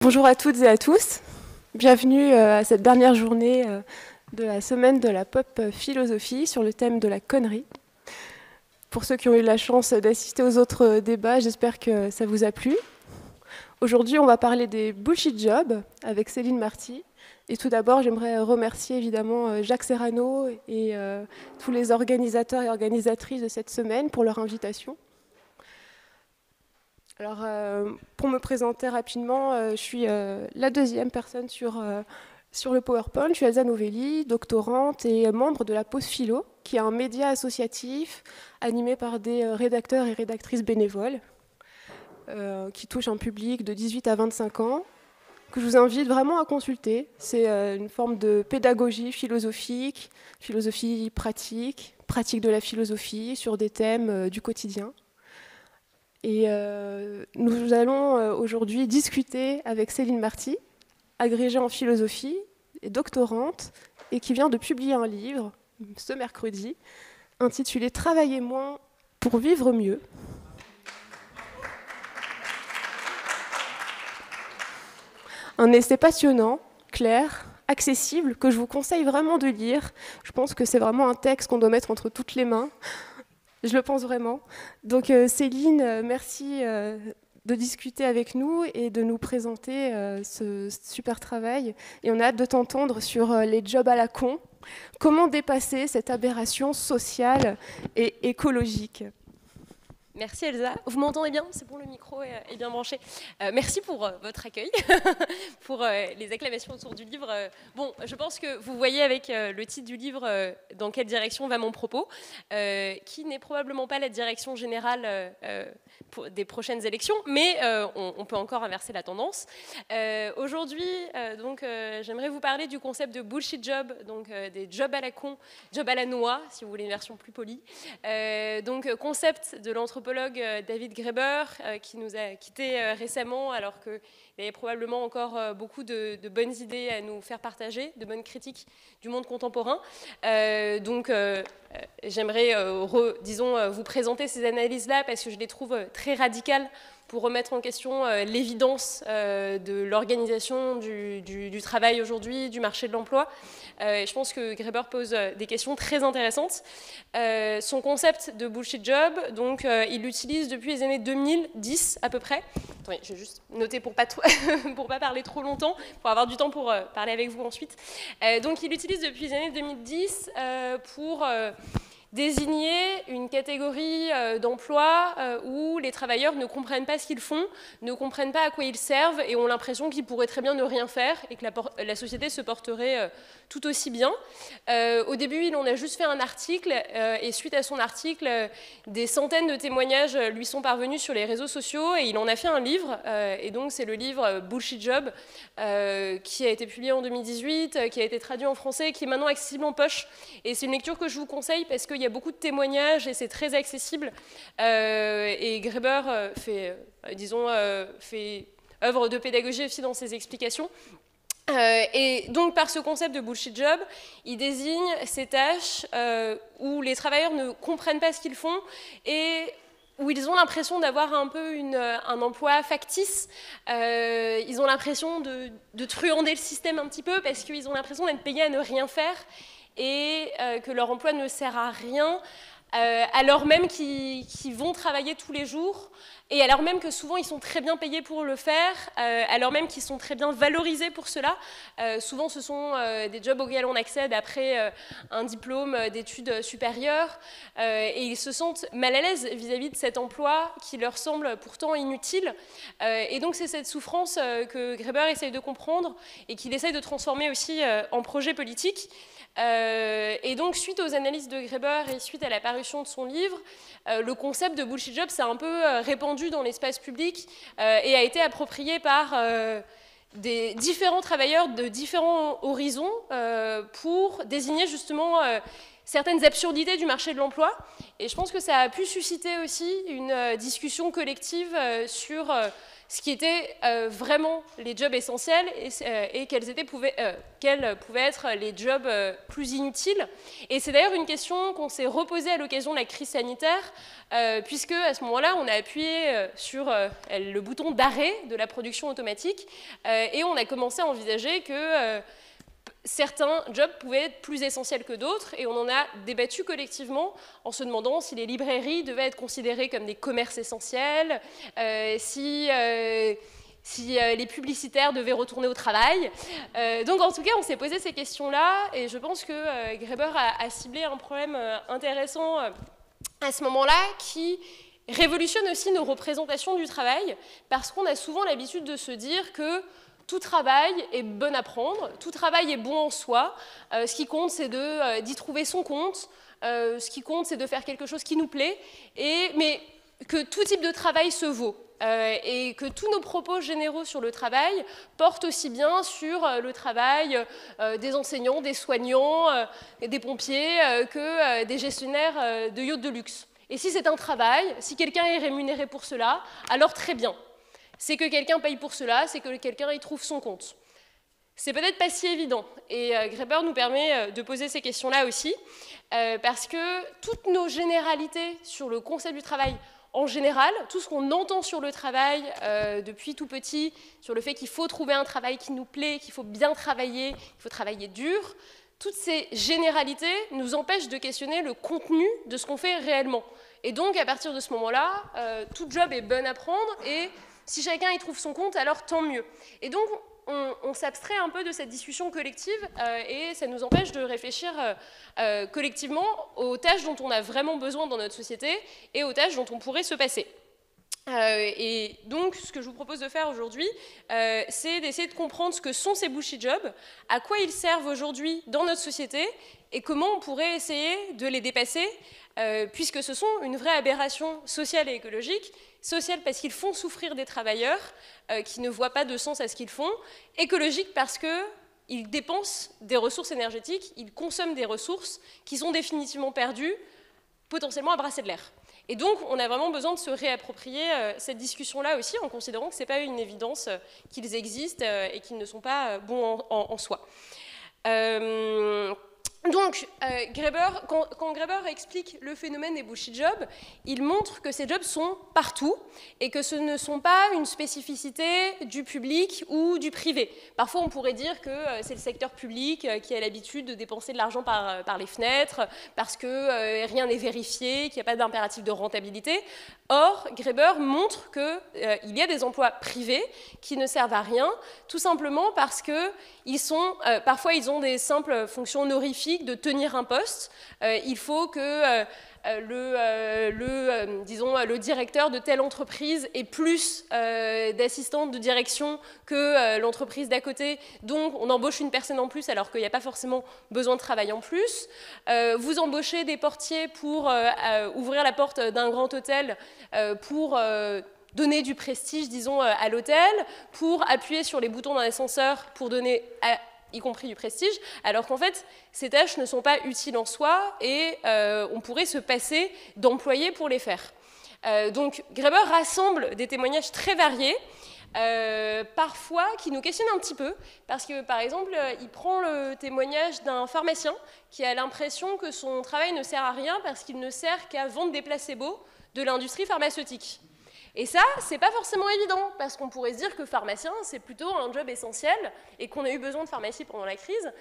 Bonjour à toutes et à tous. Bienvenue à cette dernière journée de la semaine de la pop philosophie sur le thème de la connerie. Pour ceux qui ont eu la chance d'assister aux autres débats, j'espère que ça vous a plu. Aujourd'hui, on va parler des bullshit jobs avec Céline Marty. Et tout d'abord, j'aimerais remercier évidemment Jacques Serrano et tous les organisateurs et organisatrices de cette semaine pour leur invitation. Alors, pour me présenter rapidement, je suis la deuxième personne sur le PowerPoint. Je suis Elsa Novelli, doctorante et membre de la Pause Philo, qui est un média associatif animé par des rédacteurs et rédactrices bénévoles, qui touche un public de 18 à 25 ans, que je vous invite vraiment à consulter. C'est une forme de pédagogie philosophique, philosophie pratique, pratique de la philosophie sur des thèmes du quotidien. Et nous allons aujourd'hui discuter avec Céline Marty, agrégée en philosophie et doctorante, et qui vient de publier un livre ce mercredi, intitulé « Travailler moins pour vivre mieux ». Un essai passionnant, clair, accessible, que je vous conseille vraiment de lire. Je pense que c'est vraiment un texte qu'on doit mettre entre toutes les mains. Je le pense vraiment. Donc Céline, merci de discuter avec nous et de nous présenter ce super travail. Et on a hâte de t'entendre sur les jobs à la con. Comment dépasser cette aberration sociale et écologique ? Merci Elsa. Vous m'entendez bien? C'est bon, le micro est bien branché. Merci pour votre accueil, pour les acclamations autour du livre. Bon, je pense que vous voyez avec le titre du livre dans quelle direction va mon propos, qui n'est probablement pas la direction générale des prochaines élections, mais on peut encore inverser la tendance. Aujourd'hui, j'aimerais vous parler du concept de bullshit job, donc des jobs à la con, jobs à la noix, si vous voulez une version plus polie. Concept de l'anthropologue David Graeber, qui nous a quittés récemment, alors qu'il avait probablement encore beaucoup de bonnes idées à nous faire partager, de bonnes critiques du monde contemporain. J'aimerais, vous présenter ces analyses-là parce que je les trouve très radicales pour remettre en question l'évidence de l'organisation du travail aujourd'hui, du marché de l'emploi. Je pense que Graeber pose des questions très intéressantes. Son concept de bullshit job, donc, il l'utilise depuis les années 2010 à peu près. Attendez, je vais juste noter pour pas parler trop longtemps, pour avoir du temps pour parler avec vous ensuite. Donc il l'utilise depuis les années 2010 pour désigner une catégorie d'emploi où les travailleurs ne comprennent pas ce qu'ils font, ne comprennent pas à quoi ils servent et ont l'impression qu'ils pourraient très bien ne rien faire et que la société se porterait tout aussi bien. Au début, il en a juste fait un article et suite à son article, des centaines de témoignages lui sont parvenus sur les réseaux sociaux et il en a fait un livre. Et donc, c'est le livre Bullshit Job qui a été publié en 2018, qui a été traduit en français, qui est maintenant accessible en poche. Et c'est une lecture que je vous conseille parce qu'il y a beaucoup de témoignages et c'est très accessible. Et Graeber fait œuvre de pédagogie aussi dans ses explications. Et donc, par ce concept de bullshit job, il désigne ces tâches où les travailleurs ne comprennent pas ce qu'ils font et où ils ont l'impression d'avoir un peu un emploi factice. Ils ont l'impression de truander le système un petit peu parce qu'ils ont l'impression d'être payés à ne rien faire et que leur emploi ne sert à rien, alors même qu'ils vont travailler tous les jours, et alors même que souvent ils sont très bien payés pour le faire, alors même qu'ils sont très bien valorisés pour cela. Souvent ce sont des jobs auxquels on accède après un diplôme d'études supérieures, et ils se sentent mal à l'aise vis-à-vis de cet emploi qui leur semble pourtant inutile. Et donc c'est cette souffrance que Graeber essaye de comprendre et qu'il essaye de transformer aussi en projet politique. Et donc, suite aux analyses de Graeber et suite à la parution de son livre, le concept de bullshit job s'est un peu répandu dans l'espace public et a été approprié par des différents travailleurs de différents horizons pour désigner justement certaines absurdités du marché de l'emploi. Et je pense que ça a pu susciter aussi une discussion collective sur ce qui étaient vraiment les jobs essentiels et quels pouvaient être les jobs plus inutiles. Et c'est d'ailleurs une question qu'on s'est reposée à l'occasion de la crise sanitaire, puisque à ce moment-là, on a appuyé sur le bouton d'arrêt de la production automatique et on a commencé à envisager que certains jobs pouvaient être plus essentiels que d'autres, et on en a débattu collectivement en se demandant si les librairies devaient être considérées comme des commerces essentiels, si les publicitaires devaient retourner au travail. Donc en tout cas, on s'est posé ces questions-là, et je pense que Graeber a ciblé un problème intéressant à ce moment-là, qui révolutionne aussi nos représentations du travail, parce qu'on a souvent l'habitude de se dire que tout travail est bon à prendre, tout travail est bon en soi. Ce qui compte, c'est d'y trouver son compte. Ce qui compte, c'est de faire quelque chose qui nous plaît. Mais que tout type de travail se vaut. Et que tous nos propos généraux sur le travail portent aussi bien sur le travail des enseignants, des soignants, des pompiers, que des gestionnaires de yachts de luxe. Et si c'est un travail, si quelqu'un est rémunéré pour cela, alors très bien. C'est que quelqu'un paye pour cela, c'est que quelqu'un y trouve son compte. C'est peut-être pas si évident, et Graeber nous permet de poser ces questions-là aussi, parce que toutes nos généralités sur le concept du travail en général, tout ce qu'on entend sur le travail depuis tout petit, sur le fait qu'il faut trouver un travail qui nous plaît, qu'il faut bien travailler, qu'il faut travailler dur, toutes ces généralités nous empêchent de questionner le contenu de ce qu'on fait réellement. Et donc, à partir de ce moment-là, tout job est bon à prendre, et si chacun y trouve son compte, alors tant mieux. Et donc, on s'abstrait un peu de cette discussion collective et ça nous empêche de réfléchir collectivement aux tâches dont on a vraiment besoin dans notre société et aux tâches dont on pourrait se passer. Et donc, ce que je vous propose de faire aujourd'hui, c'est d'essayer de comprendre ce que sont ces bullshit jobs, à quoi ils servent aujourd'hui dans notre société et comment on pourrait essayer de les dépasser, puisque ce sont une vraie aberration sociale et écologique. Sociale parce qu'ils font souffrir des travailleurs qui ne voient pas de sens à ce qu'ils font. Écologique parce qu'ils dépensent des ressources énergétiques, ils consomment des ressources qui sont définitivement perdues, potentiellement à brasser de l'air. Et donc, on a vraiment besoin de se réapproprier cette discussion-là aussi, en considérant que ce n'est pas une évidence qu'ils existent et qu'ils ne sont pas bons en soi. Donc, quand Graeber explique le phénomène des bullshit jobs, il montre que ces jobs sont partout et que ce ne sont pas une spécificité du public ou du privé. Parfois, on pourrait dire que c'est le secteur public qui a l'habitude de dépenser de l'argent par les fenêtres parce que rien n'est vérifié, qu'il n'y a pas d'impératif de rentabilité. Or, Graeber montre qu'il y a des emplois privés qui ne servent à rien, tout simplement parce que parfois ils ont des simples fonctions honorifiques de tenir un poste. Il faut que le directeur de telle entreprise ait plus d'assistantes de direction que l'entreprise d'à côté, donc on embauche une personne en plus alors qu'il n'y a pas forcément besoin de travail en plus. Vous embauchez des portiers pour ouvrir la porte d'un grand hôtel pour donner du prestige, disons, à l'hôtel, pour appuyer sur les boutons d'un ascenseur pour donner y compris du prestige, alors qu'en fait, ces tâches ne sont pas utiles en soi et on pourrait se passer d'employés pour les faire. Donc, Graeber rassemble des témoignages très variés, parfois qui nous questionnent un petit peu, parce que, par exemple, il prend le témoignage d'un pharmacien qui a l'impression que son travail ne sert à rien parce qu'il ne sert qu'à vendre des placebos de l'industrie pharmaceutique. Et ça, c'est pas forcément évident, parce qu'on pourrait se dire que pharmacien, c'est plutôt un job essentiel, et qu'on a eu besoin de pharmacie pendant la crise,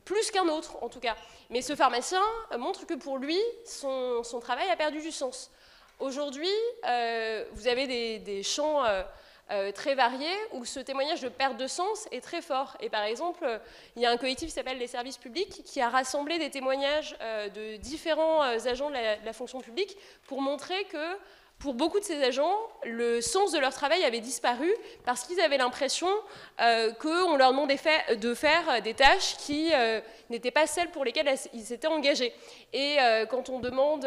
plus qu'un autre, en tout cas. Mais ce pharmacien montre que pour lui, son travail a perdu du sens. Aujourd'hui, vous avez des champs très variés où ce témoignage de perte de sens est très fort. Et par exemple, il y a un collectif qui s'appelle les services publics qui a rassemblé des témoignages de différents agents de la fonction publique pour montrer que pour beaucoup de ces agents, le sens de leur travail avait disparu parce qu'ils avaient l'impression qu'on leur demandait de faire des tâches qui n'étaient pas celles pour lesquelles ils s'étaient engagés. Et quand on demande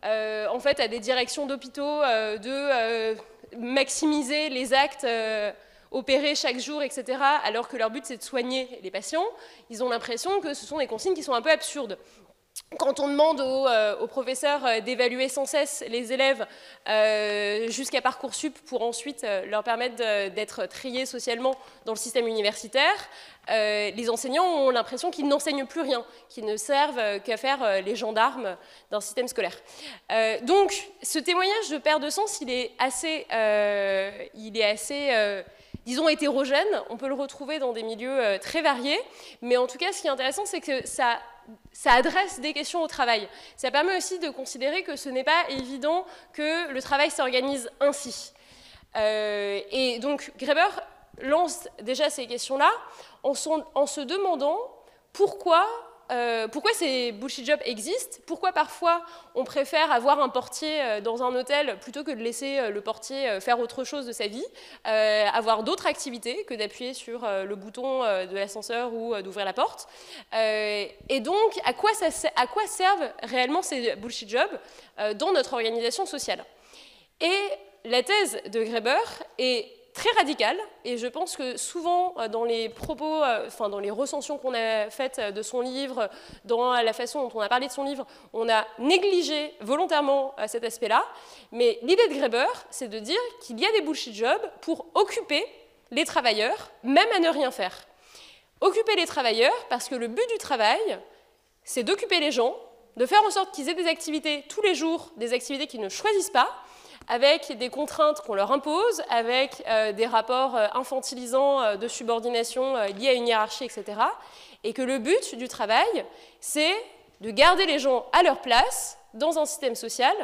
en fait, à des directions d'hôpitaux de maximiser les actes opérés chaque jour, etc., alors que leur but c'est de soigner les patients, ils ont l'impression que ce sont des consignes qui sont un peu absurdes. quand on demande aux professeurs d'évaluer sans cesse les élèves jusqu'à Parcoursup pour ensuite leur permettre d'être triés socialement dans le système universitaire, les enseignants ont l'impression qu'ils n'enseignent plus rien, qu'ils ne servent qu'à faire les gendarmes d'un système scolaire. Donc ce témoignage de perte de sens, il est assez disons, hétérogène. On peut le retrouver dans des milieux très variés, mais en tout cas, ce qui est intéressant, c'est que ça adresse des questions au travail. Ça permet aussi de considérer que ce n'est pas évident que le travail s'organise ainsi. Et donc, Graeber lance déjà ces questions-là en se demandant pourquoi ces bullshit jobs existent, pourquoi parfois on préfère avoir un portier dans un hôtel plutôt que de laisser le portier faire autre chose de sa vie, avoir d'autres activités que d'appuyer sur le bouton de l'ascenseur ou d'ouvrir la porte. Et donc, à quoi servent réellement ces bullshit jobs dans notre organisation sociale? Et la thèse de Graeber est très radical, et je pense que souvent dans les propos, dans les recensions qu'on a faites de son livre, dans la façon dont on a parlé de son livre, on a négligé volontairement cet aspect-là. Mais l'idée de Graeber, c'est de dire qu'il y a des bullshit jobs pour occuper les travailleurs, même à ne rien faire. Occuper les travailleurs, parce que le but du travail, c'est d'occuper les gens, de faire en sorte qu'ils aient des activités tous les jours, des activités qu'ils ne choisissent pas, avec des contraintes qu'on leur impose, avec des rapports infantilisants de subordination liés à une hiérarchie, etc. Et que le but du travail, c'est de garder les gens à leur place dans un système social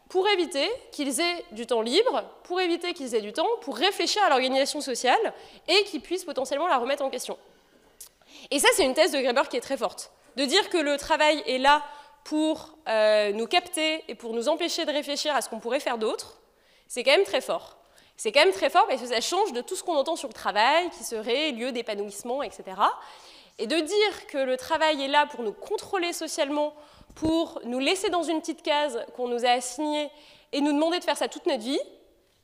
pour éviter qu'ils aient du temps libre, pour éviter qu'ils aient du temps pour réfléchir à l'organisation sociale et qu'ils puissent potentiellement la remettre en question. Et ça, c'est une thèse de Graeber qui est très forte. De dire que le travail est là pour nous capter et pour nous empêcher de réfléchir à ce qu'on pourrait faire d'autre, c'est quand même très fort. C'est quand même très fort parce que ça change de tout ce qu'on entend sur le travail, qui serait lieu d'épanouissement, etc. Et de dire que le travail est là pour nous contrôler socialement, pour nous laisser dans une petite case qu'on nous a assignée et nous demander de faire ça toute notre vie,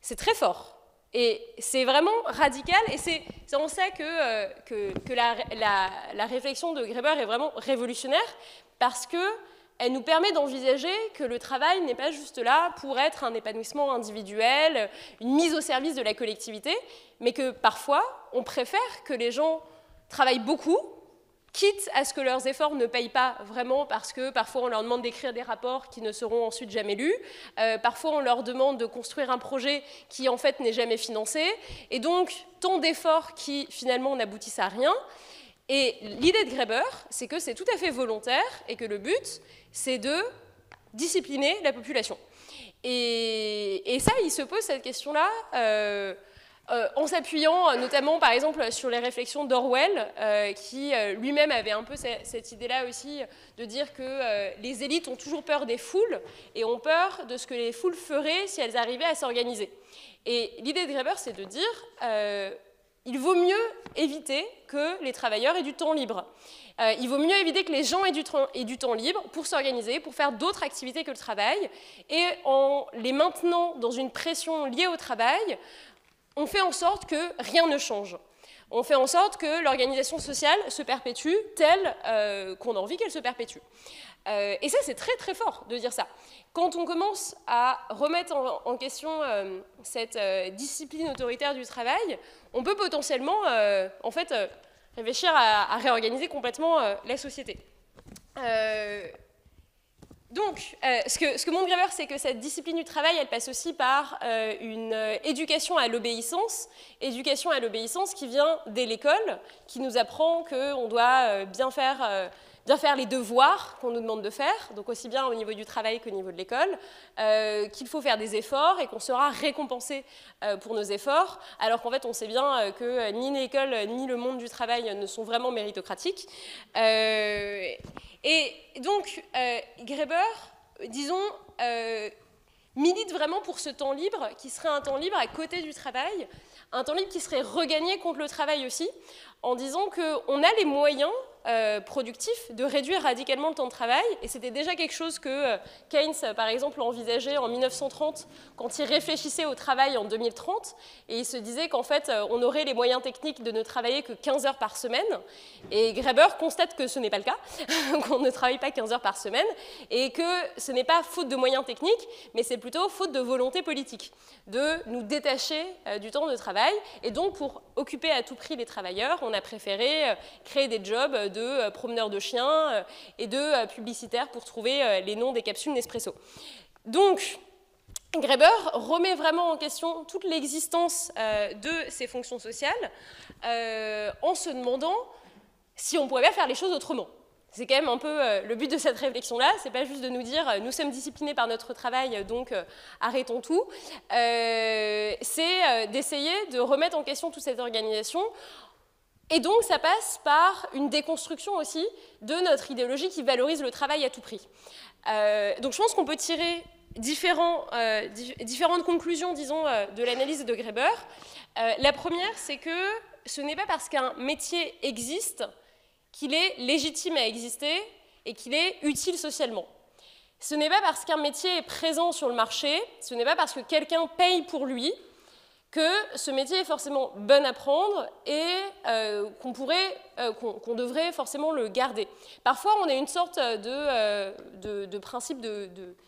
c'est très fort. Et c'est vraiment radical, et c'est en ça que la réflexion de Graeber est vraiment révolutionnaire, parce qu'elle nous permet d'envisager que le travail n'est pas juste là pour être un épanouissement individuel, une mise au service de la collectivité, mais que parfois, on préfère que les gens travaillent beaucoup, quitte à ce que leurs efforts ne payent pas vraiment, parce que parfois on leur demande d'écrire des rapports qui ne seront ensuite jamais lus, parfois on leur demande de construire un projet qui en fait n'est jamais financé, et donc tant d'efforts qui finalement n'aboutissent à rien. Et l'idée de Graeber, c'est que c'est tout à fait volontaire, et que le but, c'est de discipliner la population. Et ça, il se pose cette question-là en s'appuyant notamment, par exemple, sur les réflexions d'Orwell, qui lui-même avait un peu cette idée-là aussi, de dire que les élites ont toujours peur des foules, et ont peur de ce que les foules feraient si elles arrivaient à s'organiser. Et l'idée de Graeber, c'est de dire il vaut mieux éviter que les travailleurs aient du temps libre. Il vaut mieux éviter que les gens aient du temps libre pour s'organiser, pour faire d'autres activités que le travail, et en les maintenant dans une pression liée au travail, on fait en sorte que rien ne change. On fait en sorte que l'organisation sociale se perpétue telle qu'on a envie qu'elle se perpétue. Et ça, c'est très très fort de dire ça. Quand on commence à remettre en question cette discipline autoritaire du travail, on peut potentiellement en fait, réfléchir à réorganiser complètement la société. Donc, ce que montre Graeber, c'est que cette discipline du travail, elle passe aussi par une éducation à l'obéissance qui vient dès l'école, qui nous apprend qu'on doit bien faire les devoirs qu'on nous demande de faire, donc aussi bien au niveau du travail qu'au niveau de l'école, qu'il faut faire des efforts et qu'on sera récompensé pour nos efforts, alors qu'en fait on sait bien que ni l'école ni le monde du travail ne sont vraiment méritocratiques. Et donc Graeber, disons, milite vraiment pour ce temps libre qui serait un temps libre à côté du travail, un temps libre qui serait regagné contre le travail aussi, en disant qu'on a les moyens productif de réduire radicalement le temps de travail, et c'était déjà quelque chose que Keynes, par exemple, envisageait en 1930 quand il réfléchissait au travail en 2030, et il se disait qu'en fait, on aurait les moyens techniques de ne travailler que 15 heures par semaine, et Graeber constate que ce n'est pas le cas, qu'on ne travaille pas 15 heures par semaine, et que ce n'est pas faute de moyens techniques, mais c'est plutôt faute de volonté politique, de nous détacher du temps de travail, et donc pour occuper à tout prix les travailleurs, on a préféré créer des jobs de promeneurs de chiens et de publicitaires pour trouver les noms des capsules Nespresso. Donc, Graeber remet vraiment en question toute l'existence de ces fonctions sociales en se demandant si on pourrait bien faire les choses autrement. C'est quand même un peu le but de cette réflexion-là, c'est pas juste de nous dire nous sommes disciplinés par notre travail, donc arrêtons tout. C'est d'essayer de remettre en question toute cette organisation. Et donc ça passe par une déconstruction aussi de notre idéologie qui valorise le travail à tout prix. Donc je pense qu'on peut tirer différentes conclusions, disons, de l'analyse de Graeber. La première, c'est que ce n'est pas parce qu'un métier existe qu'il est légitime à exister et qu'il est utile socialement. Ce n'est pas parce qu'un métier est présent sur le marché, ce n'est pas parce que quelqu'un paye pour lui, que ce métier est forcément bon à prendre et qu'on devrait forcément le garder. Parfois, on a une sorte de principe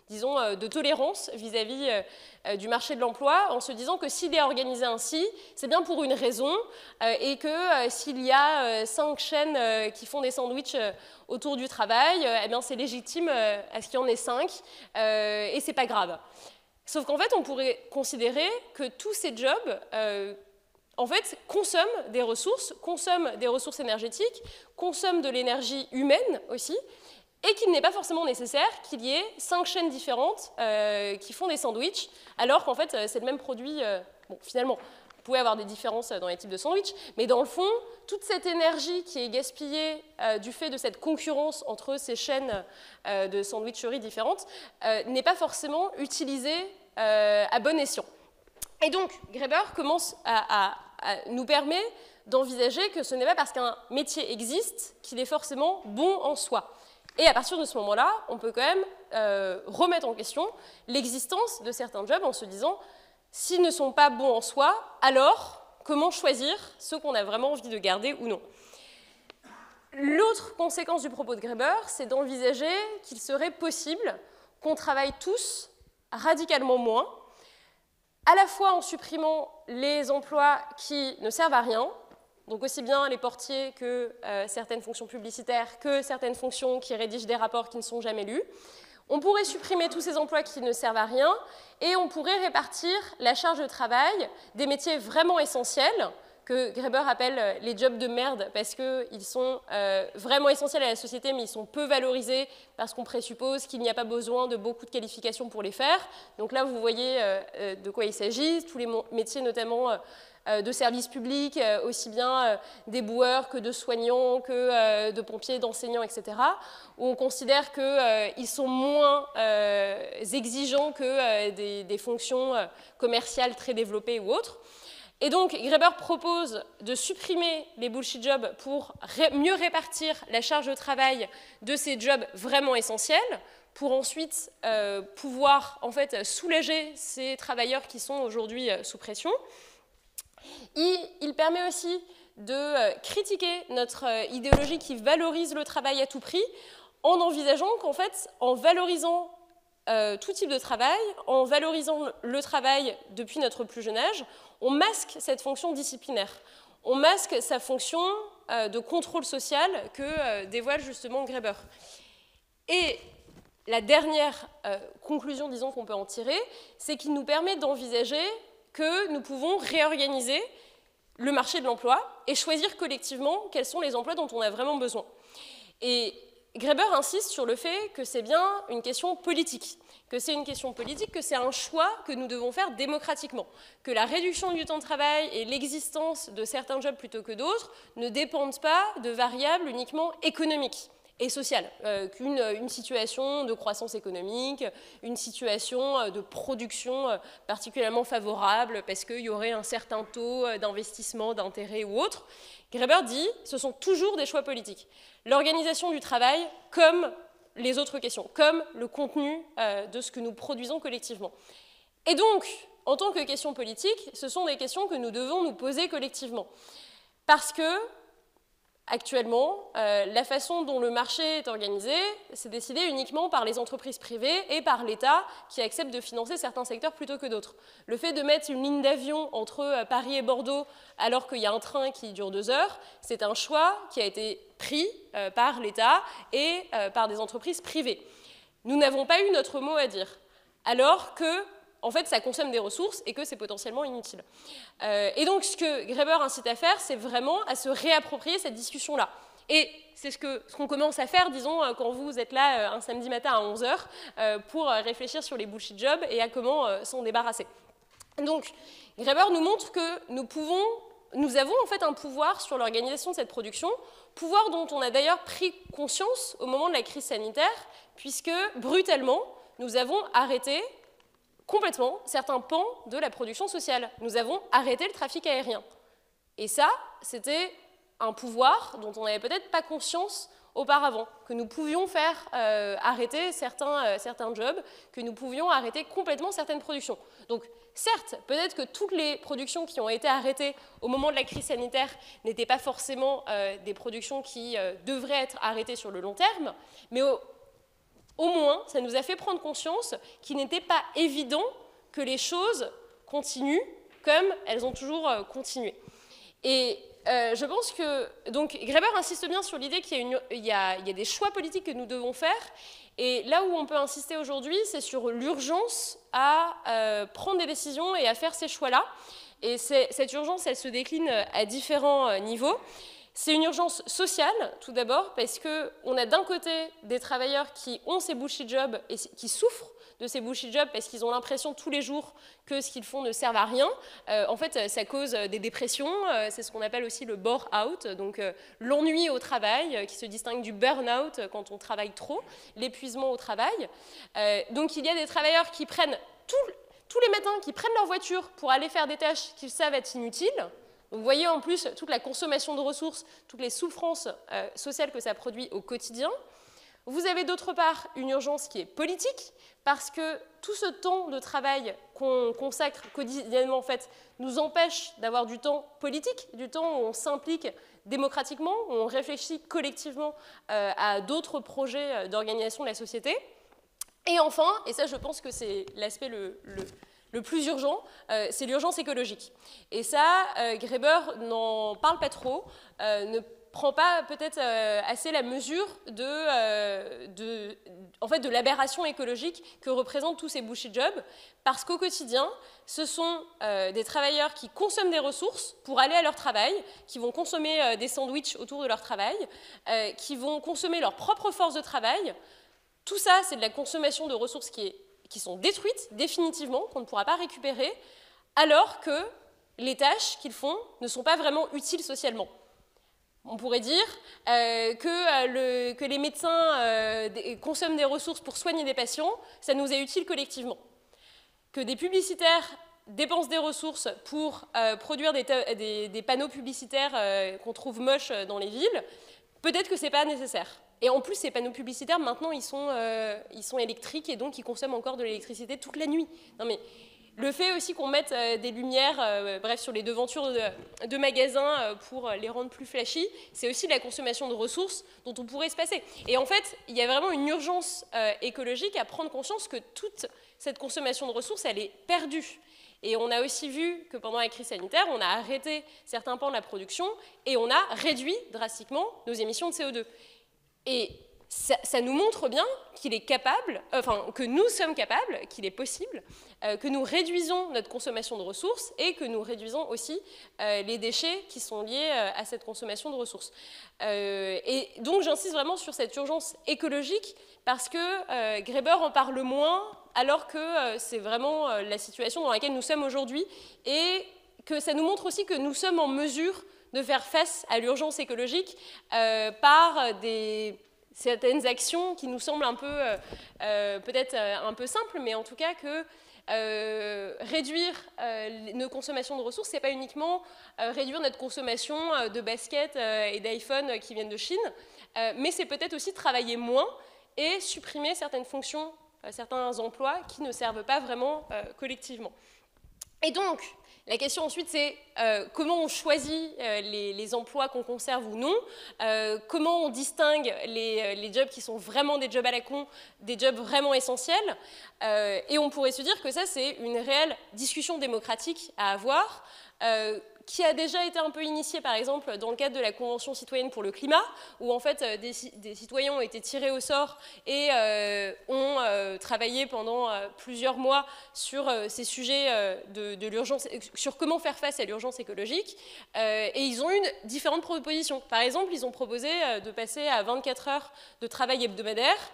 disons, de tolérance vis-à-vis du marché de l'emploi, en se disant que s'il est organisé ainsi, c'est bien pour une raison, et que s'il y a 5 chaînes qui font des sandwichs autour du travail, eh bien c'est légitime à ce qu'il y en ait 5, et c'est pas grave. Sauf qu'en fait, on pourrait considérer que tous ces jobs, en fait, consomment des ressources énergétiques, consomment de l'énergie humaine aussi, et qu'il n'est pas forcément nécessaire qu'il y ait 5 chaînes différentes qui font des sandwichs, alors qu'en fait, c'est le même produit. Bon, finalement, vous pouvez avoir des différences dans les types de sandwichs, mais dans le fond, toute cette énergie qui est gaspillée du fait de cette concurrence entre ces chaînes de sandwicheries différentes n'est pas forcément utilisée à bon escient. Et donc, Graeber commence à nous permet d'envisager que ce n'est pas parce qu'un métier existe qu'il est forcément bon en soi. Et à partir de ce moment-là, on peut quand même remettre en question l'existence de certains jobs en se disant s'ils ne sont pas bons en soi, alors comment choisir ceux qu'on a vraiment envie de garder ou non. L'autre conséquence du propos de Graeber, c'est d'envisager qu'il serait possible qu'on travaille tous radicalement moins, à la fois en supprimant les emplois qui ne servent à rien, donc aussi bien les portiers que certaines fonctions publicitaires, que certaines fonctions qui rédigent des rapports qui ne sont jamais lus. On pourrait supprimer tous ces emplois qui ne servent à rien et on pourrait répartir la charge de travail des métiers vraiment essentiels, que Graeber appelle les jobs de merde parce qu'ils sont vraiment essentiels à la société, mais ils sont peu valorisés parce qu'on présuppose qu'il n'y a pas besoin de beaucoup de qualifications pour les faire. Donc là, vous voyez de quoi il s'agit, tous les métiers notamment de services publics, aussi bien des boueurs que de soignants, que de pompiers, d'enseignants, etc., où on considère qu'ils sont moins exigeants que des fonctions commerciales très développées ou autres. Et donc, Graeber propose de supprimer les bullshit jobs pour mieux répartir la charge de travail de ces jobs vraiment essentiels, pour ensuite pouvoir en fait, soulager ces travailleurs qui sont aujourd'hui sous pression. Il permet aussi de critiquer notre idéologie qui valorise le travail à tout prix, en envisageant qu'en fait, en valorisant tout type de travail, en valorisant le travail depuis notre plus jeune âge, on masque cette fonction disciplinaire. On masque sa fonction de contrôle social que dévoile justement Graeber. Et la dernière conclusion, disons, qu'on peut en tirer, c'est qu'il nous permet d'envisager que nous pouvons réorganiser le marché de l'emploi et choisir collectivement quels sont les emplois dont on a vraiment besoin. Et Graeber insiste sur le fait que c'est bien une question politique, que c'est un choix que nous devons faire démocratiquement, que la réduction du temps de travail et l'existence de certains jobs plutôt que d'autres ne dépendent pas de variables uniquement économiques. et sociale, qu'une situation de croissance économique, une situation de production particulièrement favorable parce qu'il y aurait un certain taux d'investissement, d'intérêt ou autre. Graeber dit ce sont toujours des choix politiques. L'organisation du travail comme les autres questions, comme le contenu de ce que nous produisons collectivement. Et donc, en tant que question politique, ce sont des questions que nous devons nous poser collectivement. Parce que, actuellement, la façon dont le marché est organisé, c'est décidé uniquement par les entreprises privées et par l'État qui accepte de financer certains secteurs plutôt que d'autres. Le fait de mettre une ligne d'avion entre Paris et Bordeaux alors qu'il y a un train qui dure 2 heures, c'est un choix qui a été pris par l'État et par des entreprises privées. Nous n'avons pas eu notre mot à dire, alors que en fait, ça consomme des ressources et que c'est potentiellement inutile. Et donc, ce que Graeber incite à faire, c'est vraiment à se réapproprier cette discussion-là. Et c'est ce qu'on commence à faire, disons, quand vous êtes là un samedi matin à 11 h pour réfléchir sur les bullshit jobs et à comment s'en débarrasser. Donc, Graeber nous montre que nous avons en fait un pouvoir sur l'organisation de cette production, pouvoir dont on a d'ailleurs pris conscience au moment de la crise sanitaire, puisque brutalement, nous avons arrêté complètement certains pans de la production sociale. Nous avons arrêté le trafic aérien. Et ça, c'était un pouvoir dont on n'avait peut-être pas conscience auparavant, que nous pouvions faire arrêter certains jobs, que nous pouvions arrêter complètement certaines productions. Donc, certes, peut-être que toutes les productions qui ont été arrêtées au moment de la crise sanitaire n'étaient pas forcément des productions qui devraient être arrêtées sur le long terme, mais au moins, ça nous a fait prendre conscience qu'il n'était pas évident que les choses continuent comme elles ont toujours continué. Et je pense que donc, Graeber insiste bien sur l'idée qu'il y a des choix politiques que nous devons faire. Et là où on peut insister aujourd'hui, c'est sur l'urgence à prendre des décisions et à faire ces choix-là. Et cette urgence, elle se décline à différents niveaux. C'est une urgence sociale, tout d'abord, parce qu'on a d'un côté des travailleurs qui ont ces bullshit jobs et qui souffrent de ces bullshit jobs parce qu'ils ont l'impression tous les jours que ce qu'ils font ne sert à rien. En fait, ça cause des dépressions, c'est ce qu'on appelle aussi le bore-out, donc l'ennui au travail, qui se distingue du burn-out quand on travaille trop, l'épuisement au travail. Donc il y a des travailleurs qui prennent tous les matins, qui prennent leur voiture pour aller faire des tâches qu'ils savent être inutiles. Vous voyez en plus toute la consommation de ressources, toutes les souffrances sociales que ça produit au quotidien. Vous avez d'autre part une urgence qui est politique, parce que tout ce temps de travail qu'on consacre quotidiennement en fait, nous empêche d'avoir du temps politique, du temps où on s'implique démocratiquement, où on réfléchit collectivement à d'autres projets d'organisation de la société. Et enfin, et ça je pense que c'est l'aspect le plus urgent, c'est l'urgence écologique. Et ça, Graeber n'en parle pas trop, ne prend pas peut-être assez la mesure en fait, de l'aberration écologique que représentent tous ces bullshit jobs, parce qu'au quotidien, ce sont des travailleurs qui consomment des ressources pour aller à leur travail, qui vont consommer des sandwichs autour de leur travail, qui vont consommer leur propre force de travail. Tout ça, c'est de la consommation de ressources qui sont détruites définitivement, qu'on ne pourra pas récupérer, alors que les tâches qu'ils font ne sont pas vraiment utiles socialement. On pourrait dire que les médecins consomment des ressources pour soigner des patients, ça nous est utile collectivement. Que des publicitaires dépensent des ressources pour produire des panneaux publicitaires qu'on trouve moches dans les villes, peut-être que ce n'est pas nécessaire. Et en plus, ces panneaux publicitaires, maintenant, ils sont électriques et donc ils consomment encore de l'électricité toute la nuit. Non, mais le fait aussi qu'on mette des lumières sur les devantures de magasins pour les rendre plus flashy, c'est aussi de la consommation de ressources dont on pourrait se passer. Et en fait, il y a vraiment une urgence écologique à prendre conscience que toute cette consommation de ressources, elle est perdue. Et on a aussi vu que pendant la crise sanitaire, on a arrêté certains pans de la production et on a réduit drastiquement nos émissions de CO2. Et ça nous montre bien qu'il est capable, que nous sommes capables, qu'il est possible, que nous réduisons notre consommation de ressources et que nous réduisons aussi les déchets qui sont liés à cette consommation de ressources. Et donc j'insiste vraiment sur cette urgence écologique parce que Graeber en parle moins alors que c'est vraiment la situation dans laquelle nous sommes aujourd'hui et que ça nous montre aussi que nous sommes en mesure de faire face à l'urgence écologique par des certaines actions qui nous semblent un peu, peut-être un peu simples, mais en tout cas que réduire nos consommations de ressources, c'est pas uniquement réduire notre consommation de baskets et d'iPhone qui viennent de Chine, mais c'est peut-être aussi travailler moins et supprimer certaines fonctions, certains emplois qui ne servent pas vraiment collectivement. Et donc, la question ensuite, c'est comment on choisit les emplois qu'on conserve ou non, comment on distingue les jobs qui sont vraiment des jobs à la con, des jobs vraiment essentiels, et on pourrait se dire que ça, c'est une réelle discussion démocratique à avoir, qui a déjà été un peu initiée, par exemple, dans le cadre de la Convention citoyenne pour le climat, où en fait des citoyens ont été tirés au sort et ont travaillé pendant plusieurs mois sur ces sujets de l'urgence, sur comment faire face à l'urgence écologique, et ils ont eu différentes propositions. Par exemple, ils ont proposé de passer à 24 heures de travail hebdomadaire,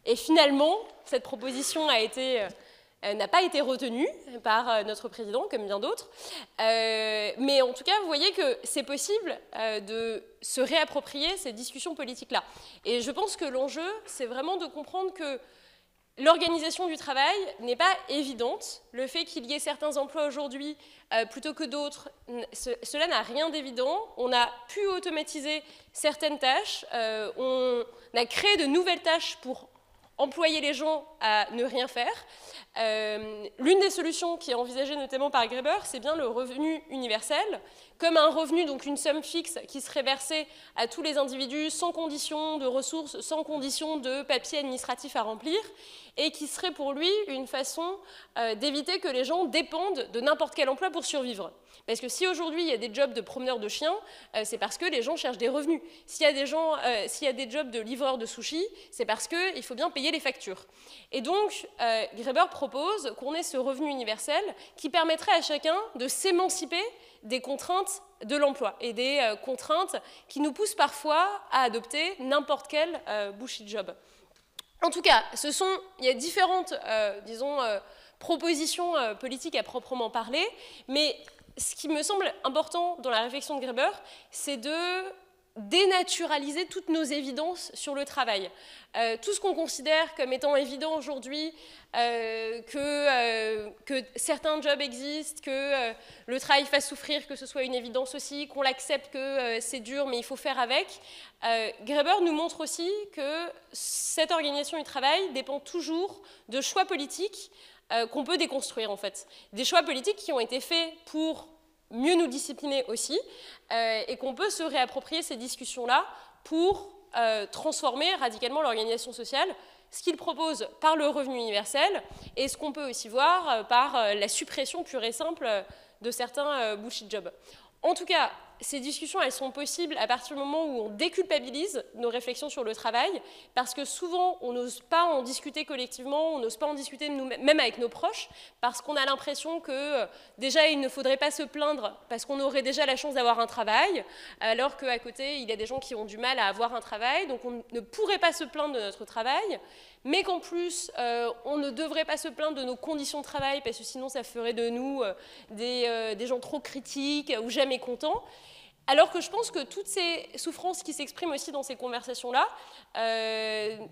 et finalement, cette proposition n'a pas été retenue par notre président, comme bien d'autres. Mais en tout cas, vous voyez que c'est possible de se réapproprier ces discussions politiques-là. Et je pense que l'enjeu, c'est vraiment de comprendre que l'organisation du travail n'est pas évidente. Le fait qu'il y ait certains emplois aujourd'hui plutôt que d'autres, cela n'a rien d'évident. On a pu automatiser certaines tâches, on a créé de nouvelles tâches pour employer les gens à ne rien faire. L'une des solutions qui est envisagée notamment par Graeber, c'est bien le revenu universel, comme un revenu, donc une somme fixe qui serait versée à tous les individus sans condition de ressources, sans condition de papier administratif à remplir, et qui serait pour lui une façon d'éviter que les gens dépendent de n'importe quel emploi pour survivre. Parce que si aujourd'hui il y a des jobs de promeneurs de chiens, c'est parce que les gens cherchent des revenus. S'il y a des jobs de livreurs de sushis, c'est parce qu'il faut bien payer les factures. Et donc, Graeber propose qu'on ait ce revenu universel qui permettrait à chacun de s'émanciper des contraintes de l'emploi et des contraintes qui nous poussent parfois à adopter n'importe quel bullshit job. En tout cas, il y a différentes, propositions politiques à proprement parler, mais ce qui me semble important dans la réflexion de Graeber, c'est de dénaturaliser toutes nos évidences sur le travail. Tout ce qu'on considère comme étant évident aujourd'hui, que certains jobs existent, que le travail fasse souffrir, que ce soit une évidence aussi, qu'on l'accepte, que c'est dur, mais il faut faire avec. Graeber nous montre aussi que cette organisation du travail dépend toujours de choix politiques qu'on peut déconstruire en fait. Des choix politiques qui ont été faits pour mieux nous discipliner aussi, et qu'on peut se réapproprier ces discussions-là pour transformer radicalement l'organisation sociale, ce qu'il propose par le revenu universel, et ce qu'on peut aussi voir par la suppression pure et simple de certains bullshit jobs. En tout cas, ces discussions, elles sont possibles à partir du moment où on déculpabilise nos réflexions sur le travail, parce que souvent, on n'ose pas en discuter collectivement, on n'ose pas en discuter même avec nos proches, parce qu'on a l'impression que déjà, il ne faudrait pas se plaindre, parce qu'on aurait déjà la chance d'avoir un travail, alors qu'à côté, il y a des gens qui ont du mal à avoir un travail, donc on ne pourrait pas se plaindre de notre travail, mais qu'en plus, on ne devrait pas se plaindre de nos conditions de travail, parce que sinon, ça ferait de nous des gens trop critiques ou jamais contents. Alors que je pense que toutes ces souffrances qui s'expriment aussi dans ces conversations-là,